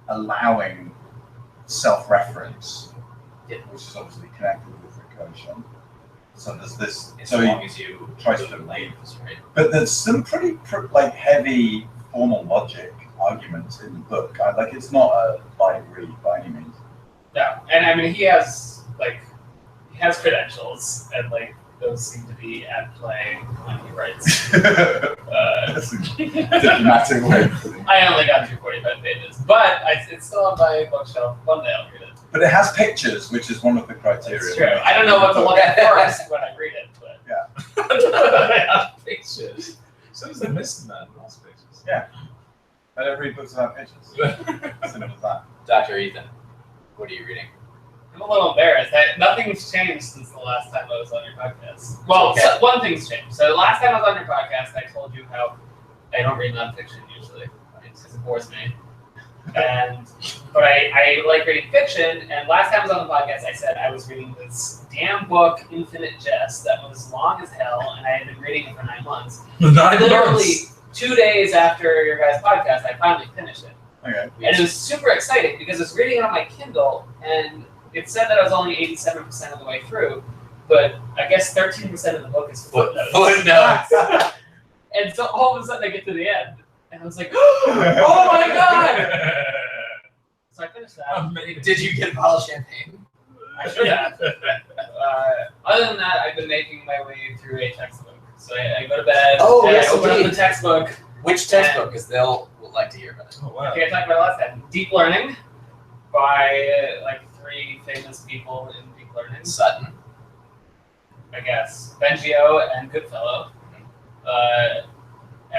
allowing self-reference, which is obviously connected with recursion. So there's this. As So long as you try to labels, right? But there's some pretty like heavy formal logic arguments in the book. It's not a light read by any means. Yeah, and I mean he has credentials, and like those seem to be at play when he writes. That's a diplomatic way of putting it. I only got through 45 pages, but it's still on my bookshelf. One day I'll read it. But it has pictures, which is one of the criteria. It's true. I don't know what to look at first when I read it, but Yeah. Pictures. So is the Mr. Man last pictures? Yeah. But every book's about pictures. Simple as that. Dr. Ethan, what are you reading? I'm a little embarrassed. Nothing's changed since the last time I was on your podcast. Well, Okay. so one thing's changed. So the last time I was on your podcast, I told you how I don't read nonfiction usually because it bores me. But I like reading fiction, and last time I was on the podcast, I said I was reading this damn book, Infinite Jest, that was long as hell, and I had been reading it for 9 months. Literally 2 days after your guys' podcast, I finally finished it. Okay. And it was super exciting because I was reading it on my Kindle, and it said that I was only 87% of the way through, but I guess 13% of the book is footnotes. Footnotes. And so all of a sudden I get to the end, and I was like, oh my god! So I finished that. Did you get a bottle of champagne? I should have. Other than that, I've been making my way through a textbook. So I go to bed, Oh, and yes, I open indeed. up the textbook. Which textbook? Because they'll would like to hear about it. Oh wow. Okay, I talked about it last time. Deep Learning by like three famous people in deep learning. Sutton. I guess Bengio and Goodfellow.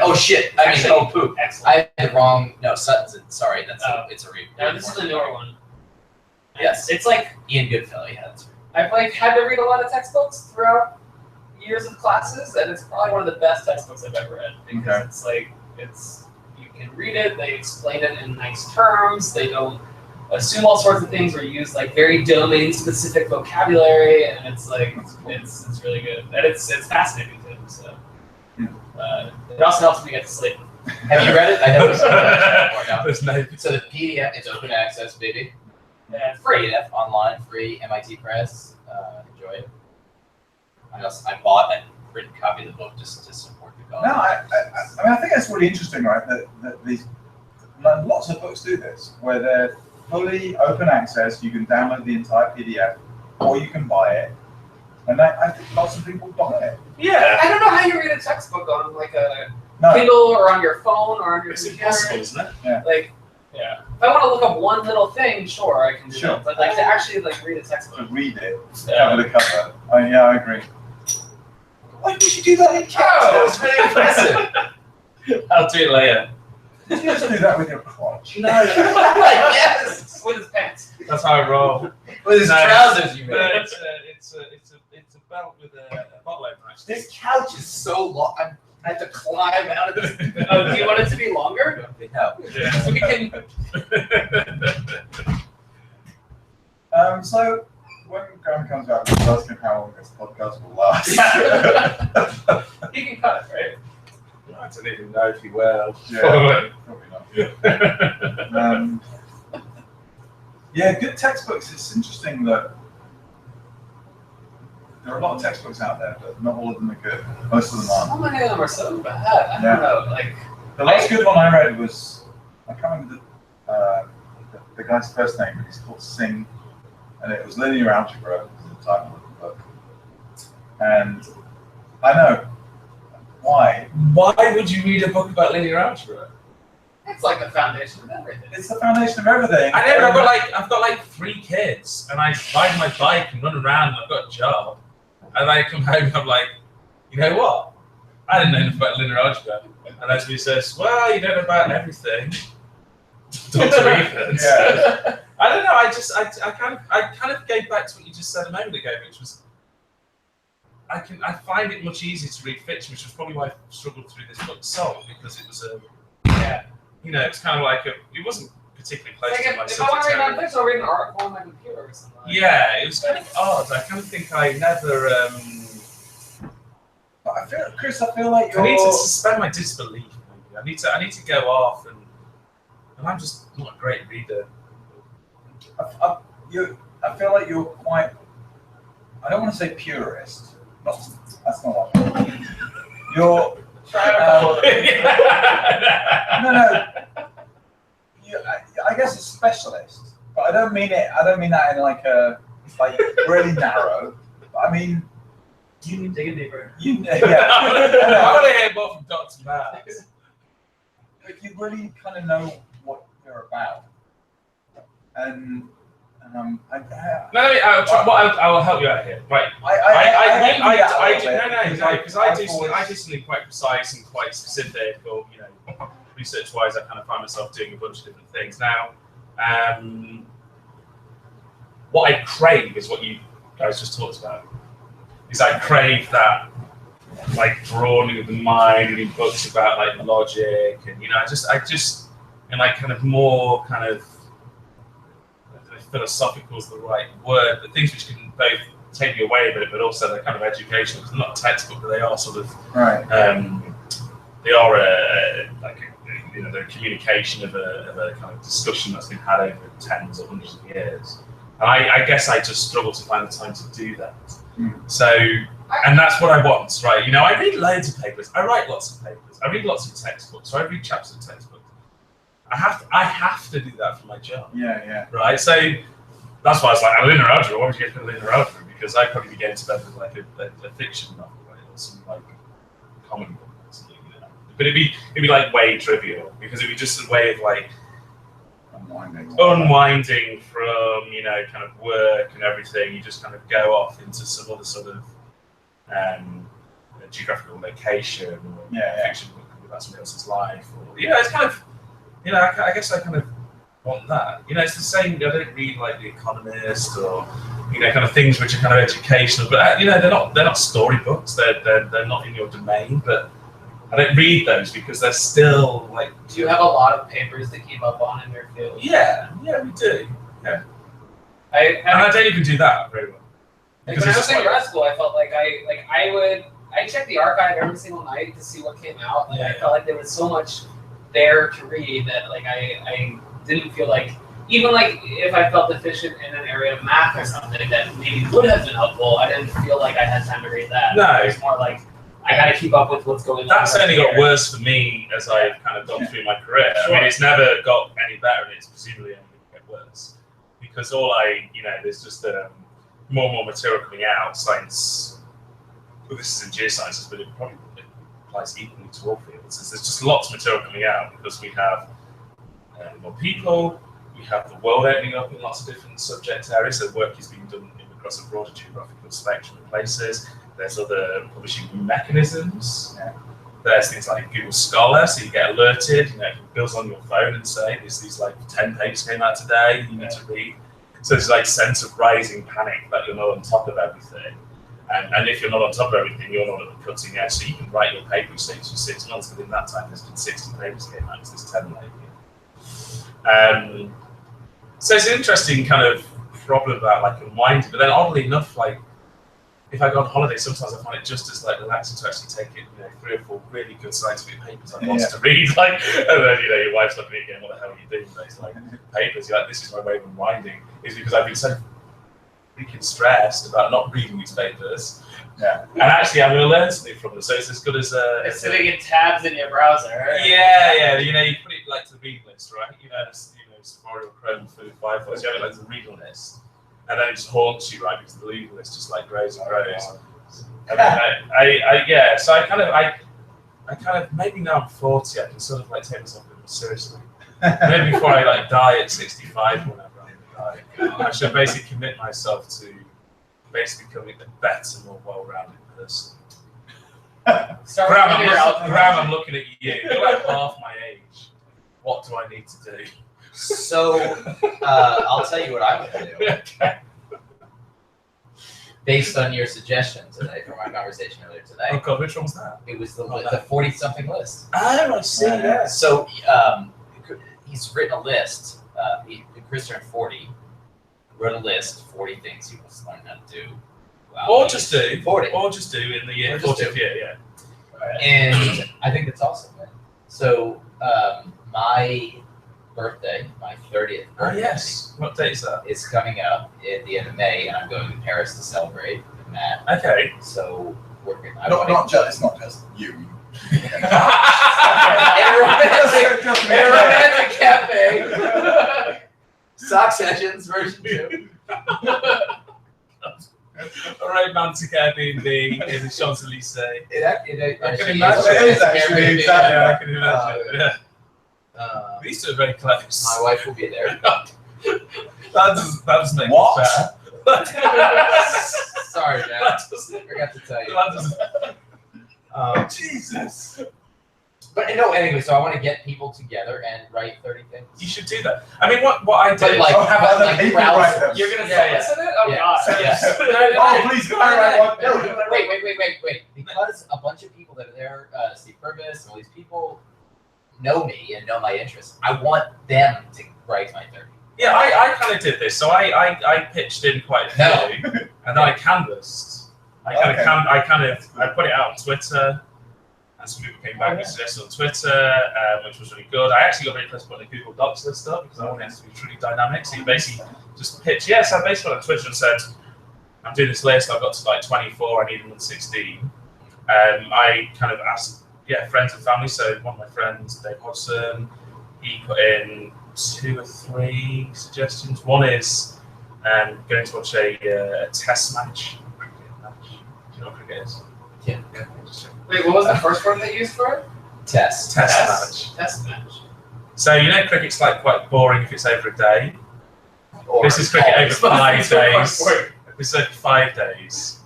Oh shit! Poop. Excellent. I had the wrong. No, Sutton's. Sorry, it's a No, this is a newer one. Yes, it's like Ian Goodfellow. Yeah, that's right. I've like had to read a lot of textbooks throughout years of classes, and it's probably one of the best textbooks I've ever read because it's like you can read it. They explain it in nice terms. They don't assume all sorts of things or use like very domain specific vocabulary, and it's like it's really good, and it's fascinating too. So it also helps me get to sleep. Have you read it? I know it's There's no. So the PDF, it's open access, baby. Yeah, it's free. PDF online, free, MIT Press. Enjoy it. I bought a written copy of the book just to support the cause. No, I mean, I think that's really interesting, right? That these lots of books do this, where they're fully open access. You can download the entire PDF, or you can buy it, and I think lots of people buy it. Yeah, I don't know how you read a textbook on like a Kindle or on your phone or on your It's computer. impossible, isn't it? Yeah. Like, if I want to look up one little thing, sure, I can do Sure. that. But like to actually like read a To textbook. read it, cover to cover. Oh yeah, I agree. Why did you do that in Oh, it's really impressive. I'll do it later. Did you just do that with your crotch? No. Yes. With his pants. That's how I roll. With his trousers, you No, made. it's a belt with a bottle opener. This couch is so long. I have to climb out of this. Oh, do you want it to be longer? No. Yeah. So we can. So when Graham comes back, we'll ask him how long this podcast will last. You can cut it, right? I don't even know if he will. Yeah, probably not. Yeah, good textbooks. It's interesting that there are a lot of textbooks out there, but not all of them are good. Most of them aren't. So many of them are so bad. I don't know. Like The last good one I read was, I can't remember the guy's first name, but he's called Singh, and it was linear algebra, was the title of the book. And I know why. Why would you read a book about linear algebra? it's like the foundation of everything. It's the foundation of everything. I know, but I've got like 3 kids, and I ride my bike and run around, and I've got a job, and I come home and I'm like, you know what? I didn't know enough about linear algebra. And Esme says, well, you don't know about everything. Dr. Ethan. Yeah. I don't know. I kind of go back to what you just said a moment ago, which was I find it much easier to read fiction, which was probably why I struggled through this book so, because it was it's kind of like it wasn't particularly close to my if I want to read subject area. non-fiction, I'll read an article on my computer or something. Yeah, it was kind of odd. I kind of think I never. I feel like I need to you're. suspend my disbelief. Maybe. I need to go off, and I'm just not a great reader. I feel like you're quite. I don't want to say purist. That's not what I mean. You're. No. I guess a specialist, but I don't mean it. I don't mean that in like really narrow. I mean, You need to take a deeper. I want to hear more from Dr. Matt. Like you really kind of know what you're about, and I will help you out here. Right. Because I do something quite precise and quite specific, or research-wise, I kind of find myself doing a bunch of different things now. What I crave is what you guys just talked about. Is I crave that, like, broadening of the mind, reading books about like logic, and I just, and like kind of more kind of. Philosophical is the right word, but things which can both take you away a bit, but also they're kind of educational. Because they're not a textbook, but they are sort of right. They are they're a communication of a kind of discussion that's been had over tens or hundreds of years. And I guess I just struggle to find the time to do that. So, and that's what I want, right? I read loads of papers. I write lots of papers. I read lots of textbooks. So I read chapters of textbooks. I have to do that for my job. Yeah. Right. So that's why I was like, linear algebra. Why would you get to linear algebra? Because I'd probably be getting to bed with like a fiction novel, right, or some like comedy book or something. But it'd be like way trivial because it'd be just a way of like unwinding from, you know, kind of work and everything. You just kind of go off into some other sort of geographical location or fiction book about somebody else's life. Or, you know, it's kind of, you know, I guess I kind of want that. You know, it's the same. I don't read like The Economist or, you know, kind of things which are kind of educational, but you know, they're not storybooks. They're not in your domain, but I don't read those because they're still like. Do you have a lot of papers to keep up on in your field? Yeah, we do. Yeah. And I don't even do that very well. Like when I was in grad school, I felt like I checked the archive every single night to see what came out. Like I felt like there was so much there to read that like I didn't feel like, even like if I felt deficient in an area of math or something that maybe would have been helpful, I didn't feel like I had time to read that. No. It was more like I got to keep up with what's going on. That's only got worse for me as I've kind of gone through my career. Sure. I mean, it's never got any better, and it's presumably only going to get worse. Because there's just more and more material coming out. Science, well, this is in geosciences, but it probably applies equally to all fields. There's just lots of material coming out because we have more people, we have the world opening up in lots of different subject areas, so work is being done across a broader geographical spectrum of places. There's other publishing mechanisms. Yeah. There's things like Google Scholar, so you get alerted, you know, it builds on your phone and say, these like 10 papers came out today, you need to read. So there's like sense of rising panic that you're not on top of everything. And if you're not on top of everything, you're not at the cutting edge. So you can write your paper, which takes you 6 months, but in that time there's been 60 papers came out, because there's 10 lately. So it's an interesting kind of problem about like unwinding, but then oddly enough, like if I go on holiday, sometimes I find it just as like relaxing to actually take it, you know, 3 or 4 really good scientific papers I want to read, like, and then, you know, your wife's looking at you going, what the hell are you doing with these like papers? You're like, this is my way of unwinding, is because I've been so freaking stressed about not reading these papers. Yeah. And actually I'm going to learn something from them. So it's as good as it's sitting in tabs in your browser. Right? Yeah, you know, you put it like to the reading list, right? You know, Safari or Chrome for Firefox, you have it like to the reading list. And then it just haunts you, right? Because the reading list just like grows and grows. And then so I kind of, maybe now I'm 40, I can sort of like take myself a bit more seriously. Maybe before I like die at 65, whenever I'm gonna die, I should basically commit myself to basically becoming a better, more well-rounded person. Graham, I'm looking at you. You're like half my age. What do I need to do? So, I'll tell you what I'm going to do. Okay. Based on your suggestion today from our conversation earlier today. Oh God, which one was that? It was the 40-something list. Oh, I see. Yeah. So, he's written a list. Chris turned 40. Wrote a list, 40 things he must learn how to do. Or just do 40. Or just do in the year 40th year, yeah. And I think it's awesome, man. So, my birthday, my 30th birthday. Oh, yes. What date is that? It's coming up at the end of May, and I'm going to Paris to celebrate with Matt. Okay. So we're going to... It's not just you. in a romantic cafe. Sock Sessions version 2. A romantic Airbnb in the Champs-Elysees. I can imagine. It is actually, exactly. I can imagine. These two are very close. My wife will be there. that doesn't make what? it fair. Sorry, man. I forgot to tell you. Jesus. But no, anyway, so I want to get people together and write 30 things. You should do that. I mean, what I did. Like, have other people write them. You're gonna solicit it? Oh God. Yes. Oh, please, can I write one? Wait. Because a bunch of people that are there, Steve Purvis and all these people know me and know my interests, I want them to write my 30. Yeah, I kind of did this. So I pitched in quite a few, and then I canvassed. I put it out on Twitter, and some people came back and suggested on Twitter, which was really good. I actually got very close to putting a Google Docs list up because I wanted it to be truly dynamic. So you basically just pitch. Yes, I basically went on Twitter and said, I'm doing this list. I've got to like 24. I need another 16. I kind of asked, friends and family. So one of my friends, Dave Hodgson, he put in 2 or 3 suggestions. One is going to watch a test match. Do you know what cricket is? Yeah. Wait, what was the first word they used for it? Test match. Test match. So cricket's like quite boring if it's over a day. Or This is cricket over 5 days. This is over 5 days.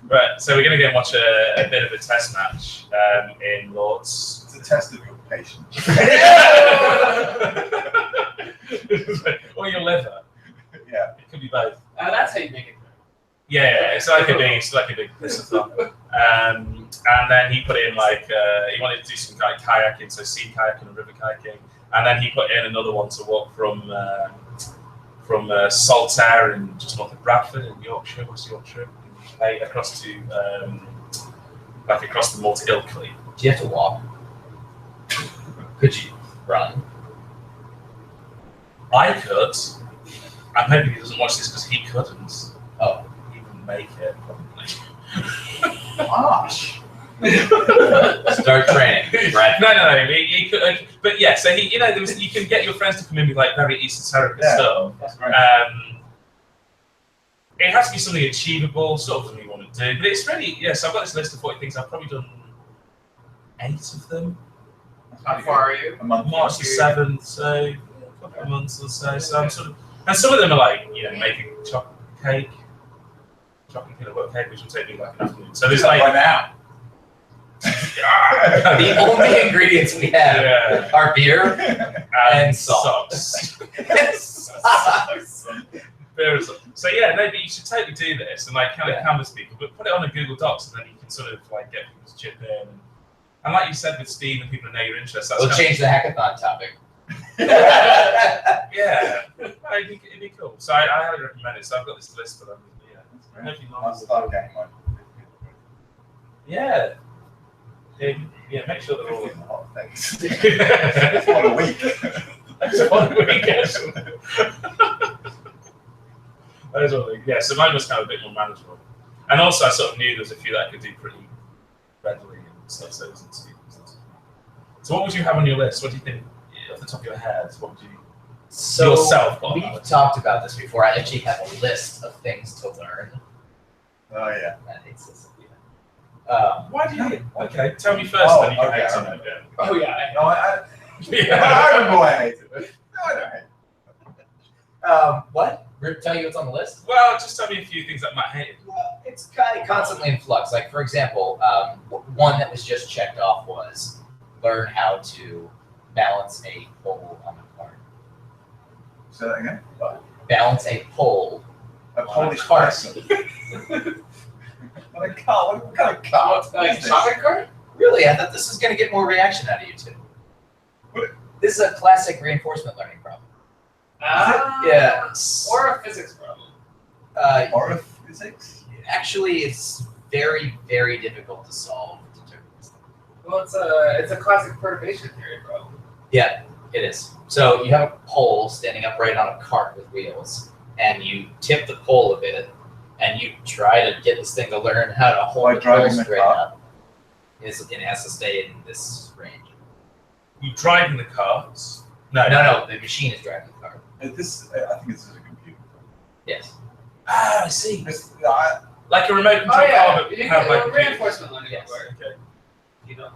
Right, so we're going to go and watch a bit of a test match in Lords. It's a test of your patience. Or your liver. Yeah. It could be both. That's how you make it. Yeah, it's like a big listathon. And then he put in he wanted to do some kind of kayaking, so sea kayaking and river kayaking. And then he put in another one to walk from Saltaire in just north of Bradford in Yorkshire, West Yorkshire, across to across the moor to Ilkley. Do you have to walk? Could you run? I could. I'm hoping he doesn't watch this because he couldn't. Oh. He wouldn't make it, probably. Gosh. Start training, right? No. He could, but yeah. So he, you can get your friends to come in with very esoteric stuff. That's great. It has to be something achievable, sort of something you want to do. But it's really, so I've got this list of 40 things. I've probably done 8 of them. How far are you? A month. March the 7th, so a couple of months or so. So I'm sort of, and some of them are making chocolate cake, chocolate peanut butter cake, which will take me an afternoon. So there's right now. The only ingredients we have are beer and socks. Beer and socks. So but you should totally do this and canvas people, but put it on a Google Docs and then you can sort of get people to chip in. And like you said with Steve and people who know your interests, We'll change the hackathon topic. It'd be cool. So I highly recommend it. So I've got this list for them. I'll start getting one. Yeah, make sure they're all in the hot things. It's 1 week. It's 1 week, actually. That is all. Yeah, so mine was kind of a bit more manageable. And also I sort of knew there was a few that I could do pretty readily and stuff, so it wasn't too. So what would you have on your list? What do you think, off the top of your head, what would you yourself put on that we've list? talked about this before. I actually have a list of things to learn. Oh, yeah. That exists. Why do you? Okay, tell me first, then you can hate on it. Oh yeah. No, I remember why I hated it. No, I don't hate it. What? Tell you what's on the list? Well, just tell me a few things that Matt hated. Well, it's kind of constantly in flux. Like, for example, one that was just checked off was learn how to balance a pole on a cart. Say that again? Balance a pole A on a Polish cart. person. What a car? What kind of car? Like chocolate cart? Really? I thought this was going to get more reaction out of you two. This is a classic reinforcement learning problem. Yeah. Or a physics problem. Or a physics? Actually, it's very, very difficult to solve deterministic. Well, it's a classic perturbation theory problem. Yeah, it is. So you have a pole standing upright on a cart with wheels, and you tip the pole a bit, and you try to get this thing to learn how to hold the pole straight up. It has to stay in this range. You driving the cars? No, the machine is driving the car. I think this is a computer. Yes. Ah, I see. I Like a remote control car, but You have can, like reinforcement learning Yes. will work. Okay. You don't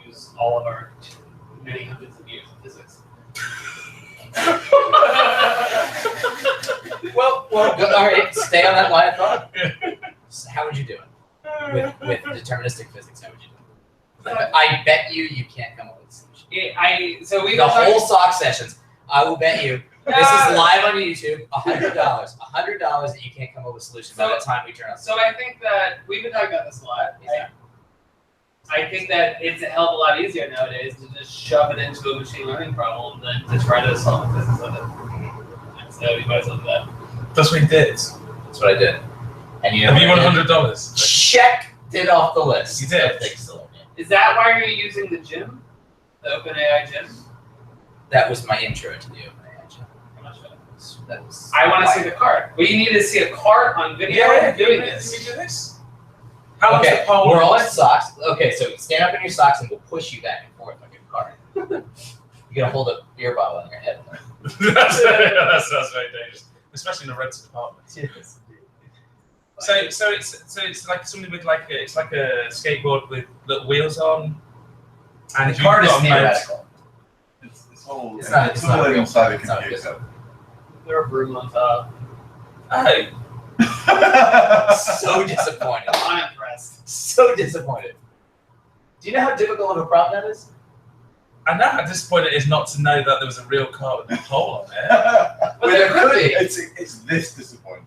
use all of our many hundreds of years of physics. Well, all right. Stay on that line of thought. How would you do it with deterministic physics? How would you do it? I bet you can't come up with a solution. So we The whole sock sessions. I will bet you. This is live on YouTube. $100. $100 that you can't come up with a solution by the time we turn on. So I think that we've been talking about this a lot. I think that it's a hell of a lot easier nowadays to just shove it into a machine learning problem than to try to solve the physics of it. And so we might as well do that. That's what he did. That's what I did. And you know Have you won what I did? $100? Check it off the list. You did. of things to learn. Is that why you're using the gym? The OpenAI gym? That was my intro to the OpenAI gym. I'm not sure. That was. I want to see the cart. We need to see a cart on video doing this. Can we do this? How long's Okay, the pole? we're all in socks. Okay, so stand up in your socks and we'll push you back and forth like a cart. You're gonna hold a beer bottle on your head. that's very dangerous, especially in a rented apartment. Yes. So it's like something with it's like a skateboard with little wheels on, and The cart is you've got a motor. theoretical. all. It's not real. inside the It's not computer. There are broom on top. Hey, So disappointed. Unimpressed. So disappointed. Do you know how difficult of a problem that is? I know how disappointed it is not to know that there was a real car with a hole on it. But Well, there could be. It's this disappointing.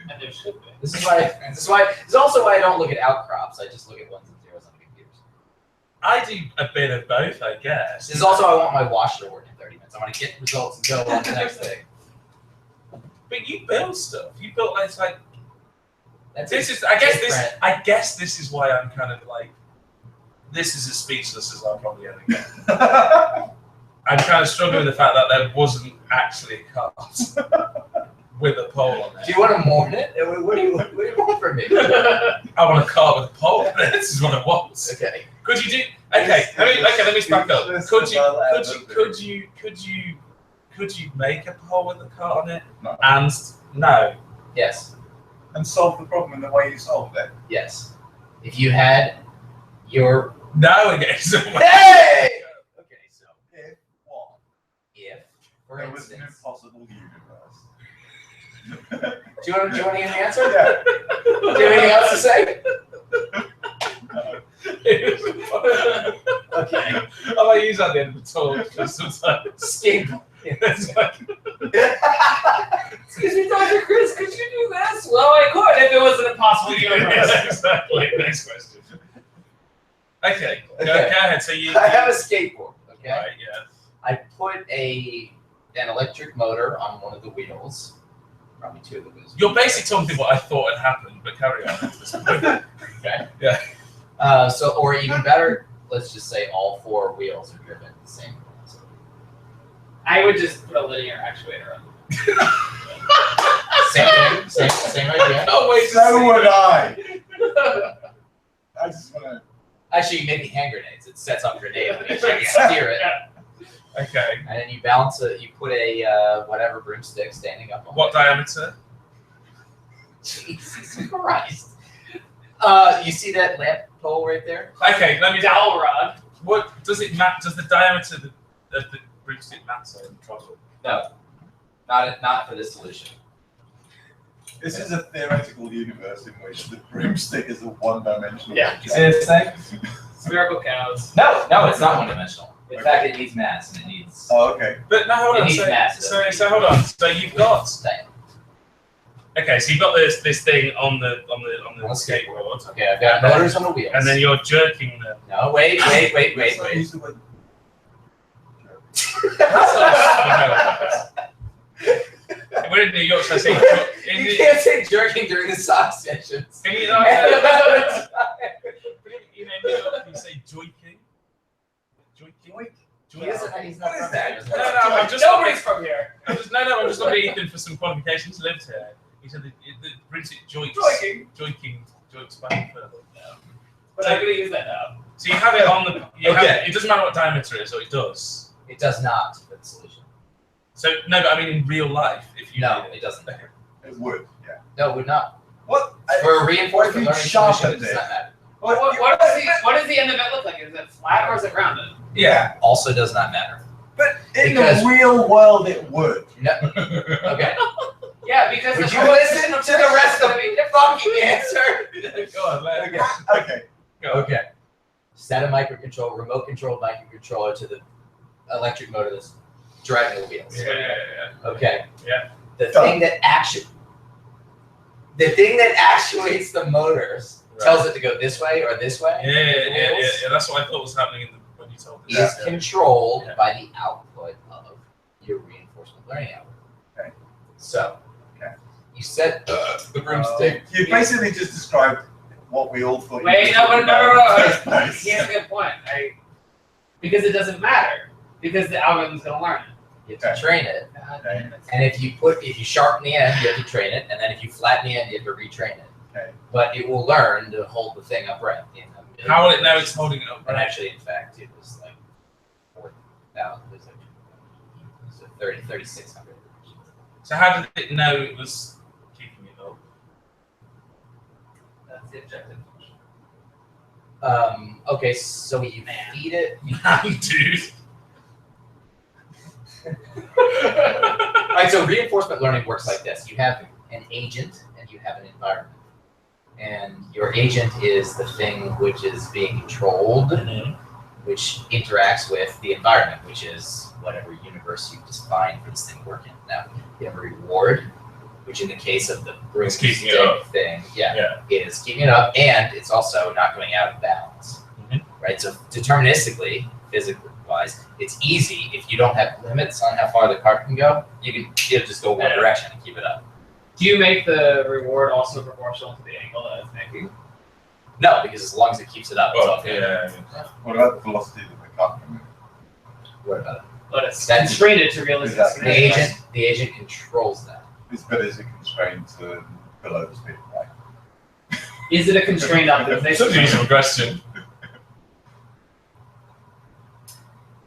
And there should be. This is also why I don't look at outcrops. I just look at ones and zeros on the computers. I do a bit of both, I guess. This is also why I want my washer to work in 30 minutes. I want to get results and go on to the next thing. But you build stuff. You build like That's this it. is. I guess Different. this is why I'm kind of like. This is as speechless as I'll probably ever get. I'm kind of struggling with the fact that there wasn't actually a cart with a pole on it. Do you want to mourn it? What do you want from me? I want a cart with a pole on it. This is what I want. Okay. Could you do? Okay, let me back up. Could you make a pole with a cart on it? No. And no. Yes. And solve the problem in the way you solved it. Yes. If you had your No again. So hey. Okay. So If what? if, for There was an instance, impossible universe. do you want to hear the answer? Yeah. Do you have anything else to say? Okay. I might use that at the end of the talk just sometimes. Skate. It's like, Excuse me, Dr. Chris, could you do this? Well, I could if it was an impossible universe. yeah, exactly. Next question. Okay, go ahead. So you. I have a skateboard. Okay. Right, yeah. I put an electric motor on one of the wheels. Probably two of the wheels. You're basically talking about what I thought had happened, but carry on. At this point. Okay. Yeah. Or even better, let's just say all four wheels are driven the same way. So I would just put a linear actuator on. same thing. Same idea. Oh wait, So would I. I just want to. Actually, maybe hand grenades. It sets off grenade when you steer it. Okay. And then you balance it. You put a whatever broomstick standing up on. What diameter? Jesus Christ! You see that lamp pole right there? Okay, let me. Dowel rod. What does it matter? Does the diameter of the broomstick matter in trouble? No, not for this solution. This is a theoretical universe in which the broomstick is a one-dimensional. Yeah. You see this thing? Spherical cows. No, it's not one-dimensional. In fact, it needs mass and it needs. Oh, okay. But now hold It on. needs mass. So hold on. So you've got. Thing. Okay, so you've got this thing on the On the skateboard. Okay, I've got motors on the wheels. And then you're jerking them. No, wait. That's not used to what- We're in New York, so I say. You can't say jerking during the sock sessions. Can you And another time. You know, in New York, you say joiking. Joiking. He's not What is from that? there. No, I'm just Nobody's from here. I'm just looking at Ethan for some qualifications. Lived here. He said the British joints. Joiking. Joints back further. But I'm going to use that now. So you have it on the. Okay. It doesn't matter what diameter it is, or it does. It does not for the solution. So no, but I mean in real life, if you No, did it doesn't. It would, yeah. No, it would not. What? For a reinforcement What learning if you solution, it sharpened does it? not matter. What does the end of it look like? Is it flat or is it rounded? Yeah. Also does not matter. But in Because- the real world, it would. No. Okay. Yeah, because Would the you listen to the rest of the fucking answer? Go on, let it Okay. go. Okay. Go. Okay. Set a remote controlled microcontroller to the electric motor that's driving the wheels. Yeah. Okay. Yeah. The Done. thing that actuates the motors tells it to go this way or this way. Yeah. That's what I thought was happening when you told me. Is controlled by the output of your reinforcement learning algorithm. Okay. So, Okay. you set the broomstick. You basically just described what we all thought. Wait, you no. Nice. He has a good point. Because it doesn't matter. Because the algorithm's going to learn it. You have to train it. God Okay. damn it. And if you sharpen the end, you have to train it. And then if you flatten the end, you have to retrain it. Okay. But it will learn to hold the thing upright. How will it know it's holding it up? And actually, in fact, it was like 4,000. It was like 3,600. So how did it know it was keeping it up? That's the objective function. Okay, so you feed it. Dude. Right, so reinforcement learning works like this. You have an agent and you have an environment. And your agent is the thing which is being controlled, which interacts with the environment, which is whatever universe you define for this thing working. Now, you have a reward, which in the case of the broomstick thing, is keeping it up, and it's also not going out of bounds. Right? So deterministically, physically wise, it's easy. If you don't have limits on how far the cart can go, it'll just go one direction and keep it up. Do you make the reward also proportional to the angle that it's making? No, because as long as it keeps it up, it's all good. What about the velocity that the cart can move? What about it? But it's constrained it to realistic speed. The agent controls that. But is it constrained to below the speed of light? Is it a constrained optimization? That's a reasonable question.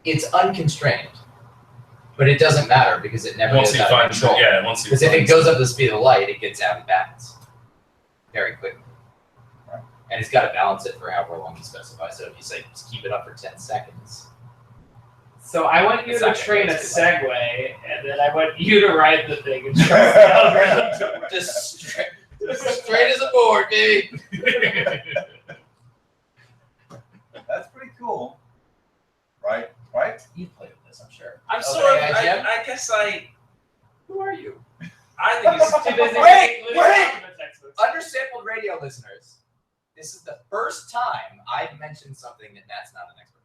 It's unconstrained, but it doesn't matter because it never Once goes it out of finds control. Because if it goes up to the speed of the light, it gets out of balance very quickly. Right. And it's got to balance it for however long you specify. So if you say just keep it up for 10 seconds. So I want you It's to not gonna train go a as good light. Segway, and then I want you to ride the thing and trust the algorithm. Just straight as a board, baby. That's pretty cool. Right? Right? You've played with this, I'm sure. I'm Okay, sort of. IGM? I guess I Who are you? think it's. Too busy Wait, losing wait! alphabet textbooks. Undersampled radio listeners, this is the first time I've mentioned something that Matt's not an expert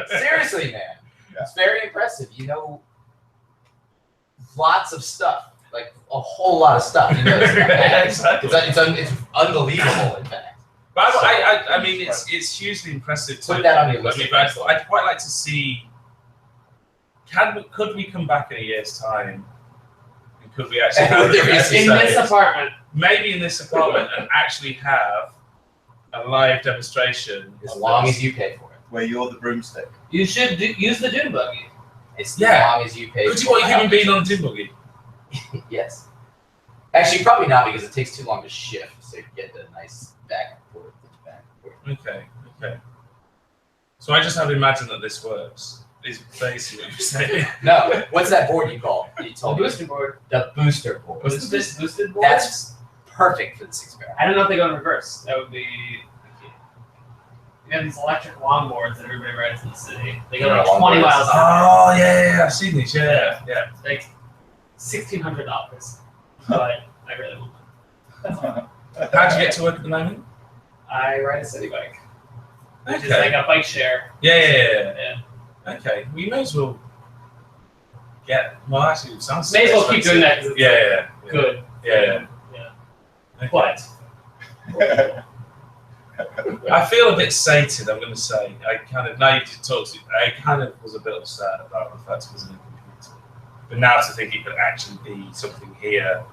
in. Seriously, man. Yeah. It's very impressive. You know lots of stuff, like a whole lot of stuff. You know, Exactly. it's unbelievable, in fact. But I mean, it's hugely impressive. Put that on your list. I'd quite like to see. Could we come back in a year's time? And could we actually have In this apartment. maybe in this apartment and actually have a live demonstration? As long as you pay for it. Where you're the broomstick. You should use the dune buggy. It's Yeah. as long as you pay Could you for want a human being on a dune buggy? Yes. Actually, probably not because it takes too long to shift, so you get the nice back and forth. Okay. So I just have to imagine that this works. Is basically what you're saying. No, what's that board you call? You The told me. booster board. The booster board. What's this boosted board? That's perfect for this experiment. I don't know if they go in reverse. That would be. You have these electric longboards that everybody rides in the city. They go like 20 miles an hour. Oh yeah, I've seen these. Yeah. Like $1,600. But I really want one. How'd you get to work at the moment? I ride a city bike, which is Okay. like a bike share. Yeah. Okay. We may as well get. Well, actually, it sounds. May as well keep doing that. 'Cause it's Yeah. good. Yeah. Okay. But I feel a bit sated. I'm going to say. I kind of now you just talked. I kind of was a bit upset about the fact it was in a computer, but now to think it could actually be something here.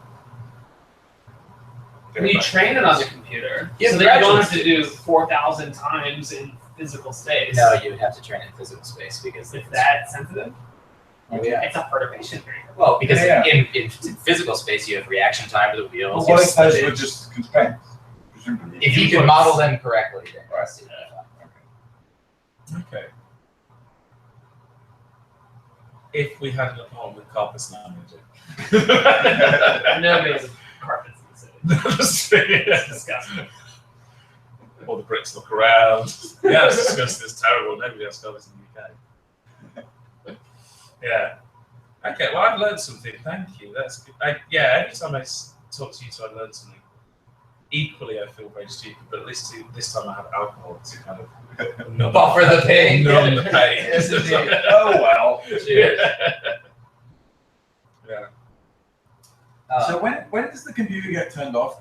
when you train it on the computer, Yeah, so that you don't gradually. have to do 4,000 times in physical space. No, you would have to train in physical space because It's that sensitive. Yeah. It's a perturbation variable. Well, because Yeah. in physical space you have reaction time to the Well, wheels. what you if those have were slippage. just constraints? Presumably. If you can model them correctly, then Right. yes, you'll be fine. Okay. If we had an apartment with carpets now, Nobody has carpets in the city. It's disgusting. All the bricks look around. Yeah, it's disgusting. It's terrible. Nobody else carpets in the UK. Yeah. Okay. Well, I've learned something. Thank you. That's good. Every time I talk to you two, I learn something. Equally, I feel very stupid, but this time I have alcohol to kind of numb, Buffer the pain. numb the pain. Yes, indeed. Oh well. Cheers. Yeah. So when does the computer get turned off?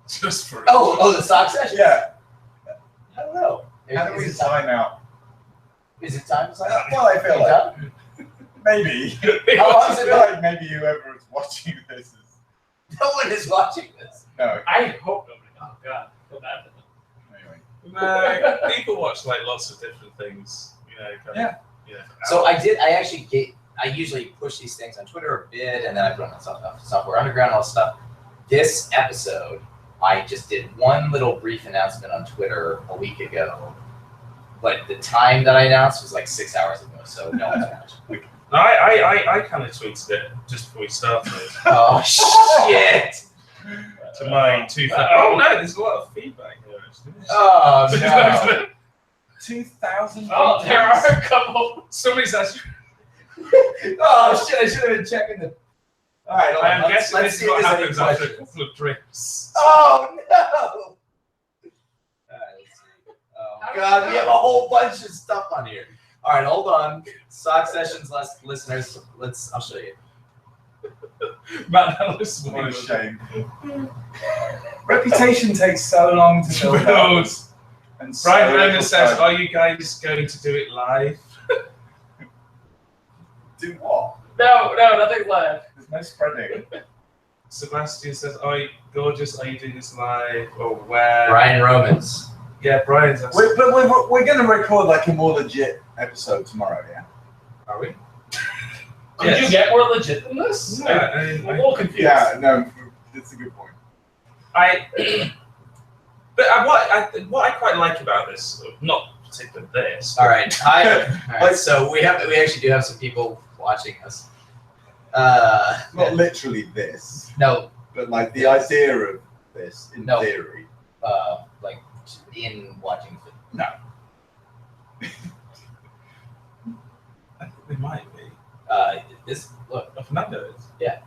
Just for Oh, the sock session? yeah. I don't know. How do we Is it time? sign out? Is it time to sign up? Well, I feel You like done? maybe. How long I has it feel been? like maybe whoever is watching this is No one is watching this. no. I hope nobody. Oh God, feel bad for them. Anyway. No, people watch like lots of different things. You know. Kind of, yeah. So I actually I usually push these things on Twitter a bit, and then I put them on Software Underground, all this stuff. This episode, I just did one little brief announcement on Twitter a week ago, but the time that I announced was like 6 hours ago, so no one's watching. I kind of tweeted it just before we started. Oh, shit! To my 2,000. Oh no, there's a lot of feedback here. Oh, no. 2,000. Oh, there are a couple. Somebody's actually. Oh, shit, I should have been checking the... All right, hold on. I'm guessing Let's this see is if what there's any happens after a questions. couple of drinks. Oh, no! All right, let's see. Oh, God, we have a whole bunch of stuff on here. All right, hold on. Sock Sessions listeners, I'll show you. Man, that was What a shame. Reputation takes so long to build build. up. And Brian so Roman little says, time. "Are you guys going to do it live?" Do what? No, nothing left. There's no spreading. Sebastian says, "Are you gorgeous? Are you doing this live or where?" Brian Romans. Yeah, Brian's asking. We're going to record like a more legit episode tomorrow, yeah? Are we? Could Yes. you get more legit than this? Yeah, I'm a little confused. Yeah, no, that's a good point. What I quite like about this, not particularly this. All right. Hi. So we actually do have some people watching us. Not literally this, No, but like the idea of this in No. theory. like in watching. No. I think they might be. This look. Oh, Fernando is. Yeah.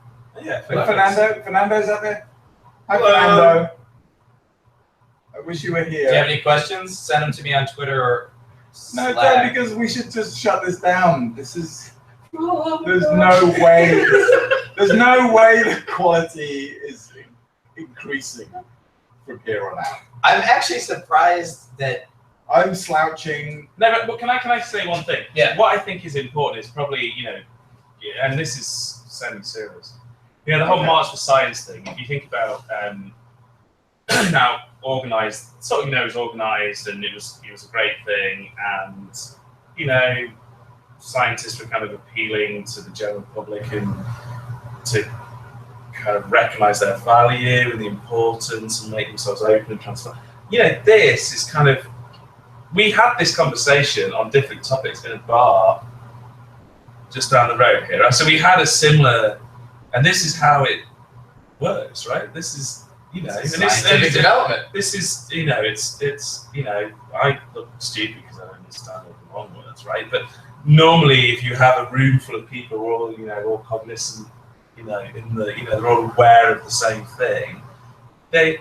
Yeah. Fernando's up there. Hi, Hello. Fernando. I wish you were Do you have here. any questions? Send them to me on Twitter or No, Slack. don't, because we should just shut this down. This is. There's no way. There's no way the quality is increasing from here on out. I'm actually surprised that. I'm slouching. No, but can I say one thing? Yeah. What I think is important is probably, and this is semi-serious. The whole Okay. March for Science thing. If you think about now organised, sort of, it was organised, and it was a great thing, and scientists were kind of appealing to the general public and to kind of recognise their value and the importance and make themselves open and transparent. This is kind of. We had this conversation on different topics in a bar just down the road here. So we had a similar, and this is how it works, right? This is, Scientific development. This is, it's, I look stupid because I don't understand all the wrong words, right? But normally, if you have a room full of people who are all, all cognizant, they're all aware of the same thing, they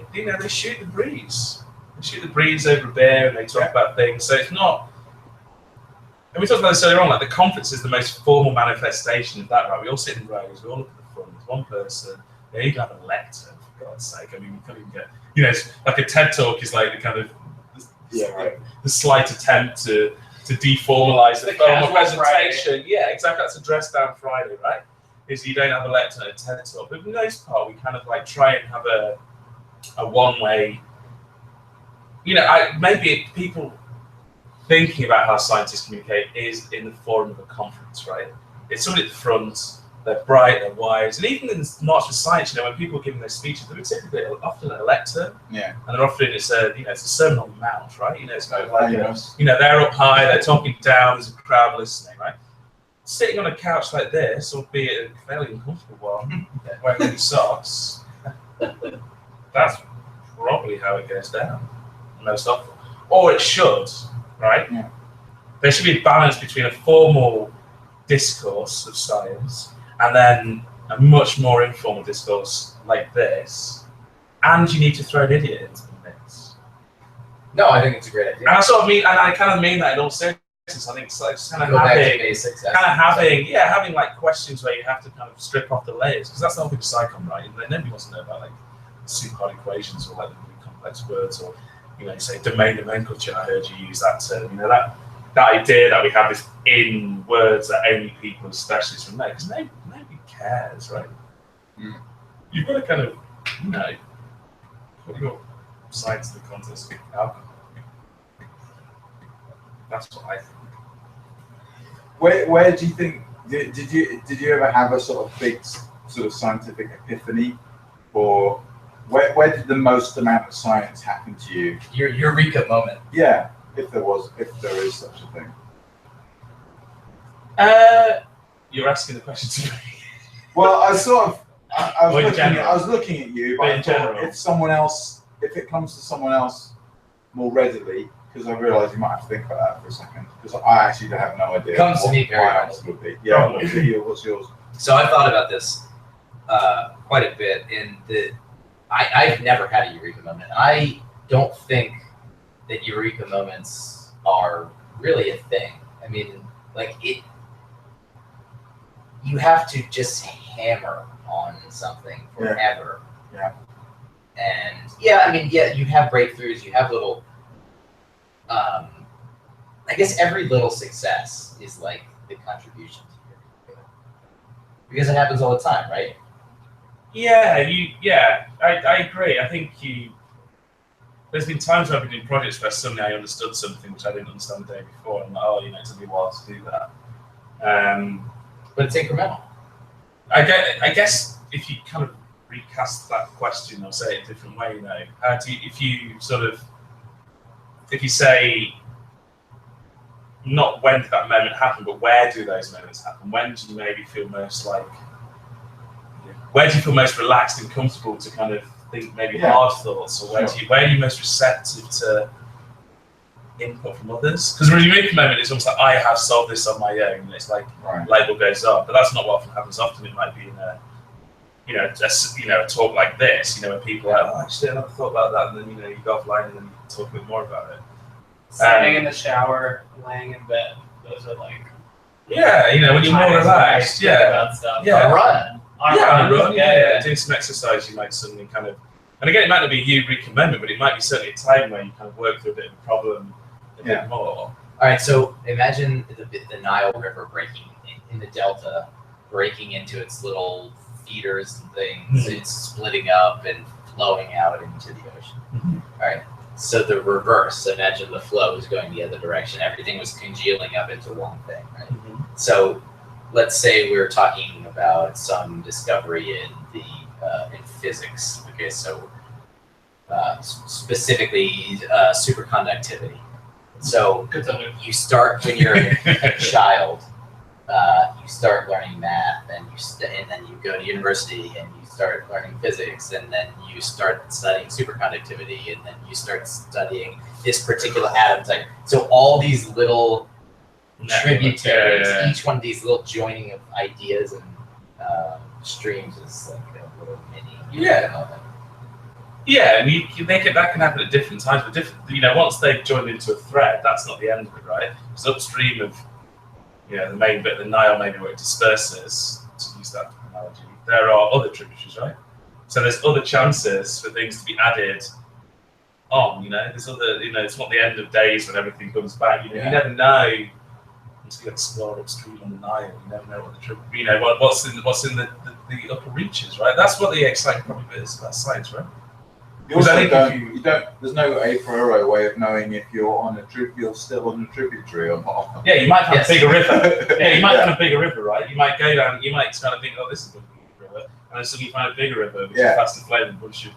shoot the breeze. They shoot the breeze over a beer and they talk about things. So it's not. And we talked about this earlier on. Like the conference is the most formal manifestation of that, right? We all sit in rows. We all look at the front. There's one person. You can have a lecture, for God's sake. I mean, we can't even get. It's like a TED talk is like the kind of the slight attempt to deformalize the formal presentation. Friday. Yeah, exactly. That's a dress down Friday, right? Is you don't have a lecture and a TED talk. But for the most part, we kind of like try and have a one-way. Maybe people thinking about how scientists communicate is in the form of a conference, right? It's somebody at the front, they're bright, they're wise, and even in March for Science, when people are giving their speeches, they're typically often a lecture, Yeah. and they're often it's a sermon on the mount, right? It's kind of like they're up high, they're talking down, there's a crowd listening, right? Sitting on a couch like this, albeit a fairly uncomfortable one, wearing any socks, that's probably how it goes down. Most often, or it should, right? Yeah. There should be a balance between a formal discourse of science and then a much more informal discourse like this, and you need to throw an idiot into the mix. No, I think it's a great idea. And I kind of mean that in all seriousness. I think it's like just kind of Go back to having, basics. having like questions where you have to kind of strip off the layers, because that's the whole thing with psychon, right? Nobody wants to know about like super equations or like really complex words or. Say domain nomenclature. I heard you use that term. That idea that we have this in words that only people as specialists will know, because nobody cares, right? Mm. You've got to kind of, put your science in the context of alcohol. That's what I think. Where do you think Did you ever have a sort of big sort of scientific epiphany, or where did the most amount of science happen to you? Your eureka moment. Yeah, if there is such a thing. You're asking the question to me. Well, I was looking at you, but in general, if it comes to someone else more readily, because I realise you might have to think about that for a second, because I actually have no idea. It comes to me very honestly. Yeah, what's yours? So I thought about this quite a bit, and I've never had a eureka moment. I don't think that eureka moments are really a thing. I mean, like you have to just hammer on something forever. Yeah. And you have breakthroughs, you have little, I guess every little success is like the contribution to your, because it happens all the time, right? I agree. I think there's been times where I've been doing projects where suddenly I understood something which I didn't understand the day before, and it took me a while to do that. But it's incremental. I guess if you kind of recast that question or say it a different way, if you say, not when did that moment happen, but where do those moments happen? When do you maybe feel most where do you feel most relaxed and comfortable to kind of think maybe hard thoughts, or where are you most receptive to input from others? Because when you make a moment, it's almost like I have solved this on my own, and it's like label goes on. But that's not what often happens. Often it might be in a talk like this, where people are like, actually I never thought about that, and then you go offline and then you talk a bit more about it. Sitting in the shower, laying in bed, those are like when you're more relaxed, about stuff. On a run. Doing some exercise, you might suddenly kind of, and again, it might not be a eureka moment, but it might be certainly a time where you kind of work through a bit of a problem a bit more. All right, so imagine the Nile River breaking in the delta, breaking into its little feeders and things. It's splitting up and flowing out into the ocean. All right, so the reverse. Imagine the flow is going the other direction. Everything was congealing up into one thing, right? So let's say we're talking about some discovery in physics. Okay, so specifically superconductivity. So you start when you're a child. You start learning math, and then you go to university, and you start learning physics, and then you start studying superconductivity, and then you start studying this particular atom type. So all these little tributaries, each one of these little joining of ideas and streams is like a little mini. And that can happen at different times. But once they've joined into a thread, that's not the end of it, right? Because upstream of the main bit of the Nile, maybe where it disperses, to use that analogy, there are other tributaries, right? So there's other chances for things to be added on. There's other. It's not the end of days when everything comes back. You never know. To explore upstream on the Nile, you never know what's in the upper reaches, right? That's what the exciting problem is about science, right? There's no a priori way of knowing if you're still on a tributary or not. Yeah, you might have a bigger river. You might have a bigger river, right? You might go down. You might kind of think, this is a big river, and then suddenly you find a bigger river, which is faster flowing than bunch of,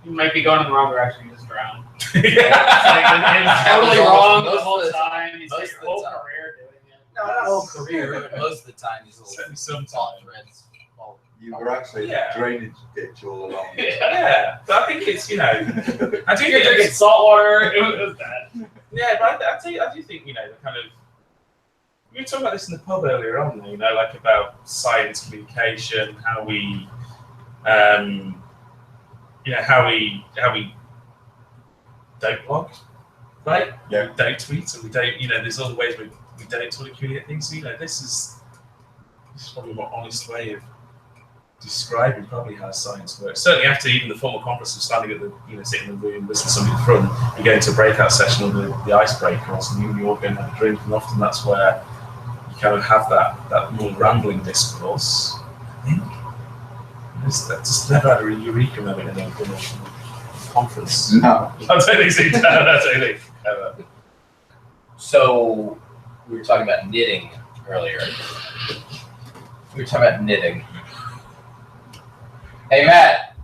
You might be going in the wrong direction. You just drown. It's totally wrong the whole time. He's like your whole career doing it. No, not whole career, but most of the time these little sometimes threads. You were actually drainage ditch all along. But I think it's I do You're drinking salt water. It was bad. Yeah, but I do think the kind of, we were talking about this in the pub earlier on, like about science communication, how we don't blog, right? Yeah. We don't tweet, and we don't, there's other ways we don't sort of communicate things. So, this is probably a more honest way of describing probably how science works. Certainly after even the formal conference of standing at the, sitting in the room, listening to somebody in front, you go into a breakout session or the icebreaker or something, and you all go and have a drink, and often that's where you kind of have that more rambling discourse. I think. That's just never had a eureka moment in a conference. No. I don't think so. I don't think ever. So we were talking about knitting earlier. We were talking about knitting. Hey, Matt.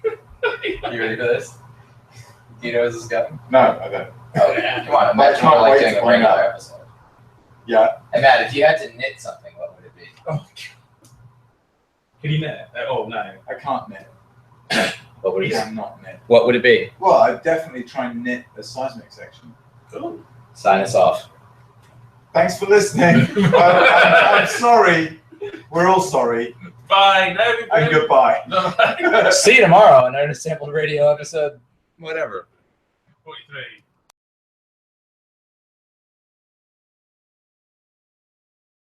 You ready for this? Do you know where this is going? No, I don't. Oh, Yeah. come on. I Imagine can't we're like wait doing to a find regular out. episode. Yeah. Hey, Matt, if you had to knit something, what would it be? Oh, Can you knit? Oh no. I can't knit. What would I it be? cannot knit. What would it be? Well, I'd definitely try and knit a seismic section. Cool. Sign us off. Thanks for listening. I'm sorry. We're all sorry. Bye. No. And goodbye. Bye. See you tomorrow on Undersampled Radio episode, whatever. 43.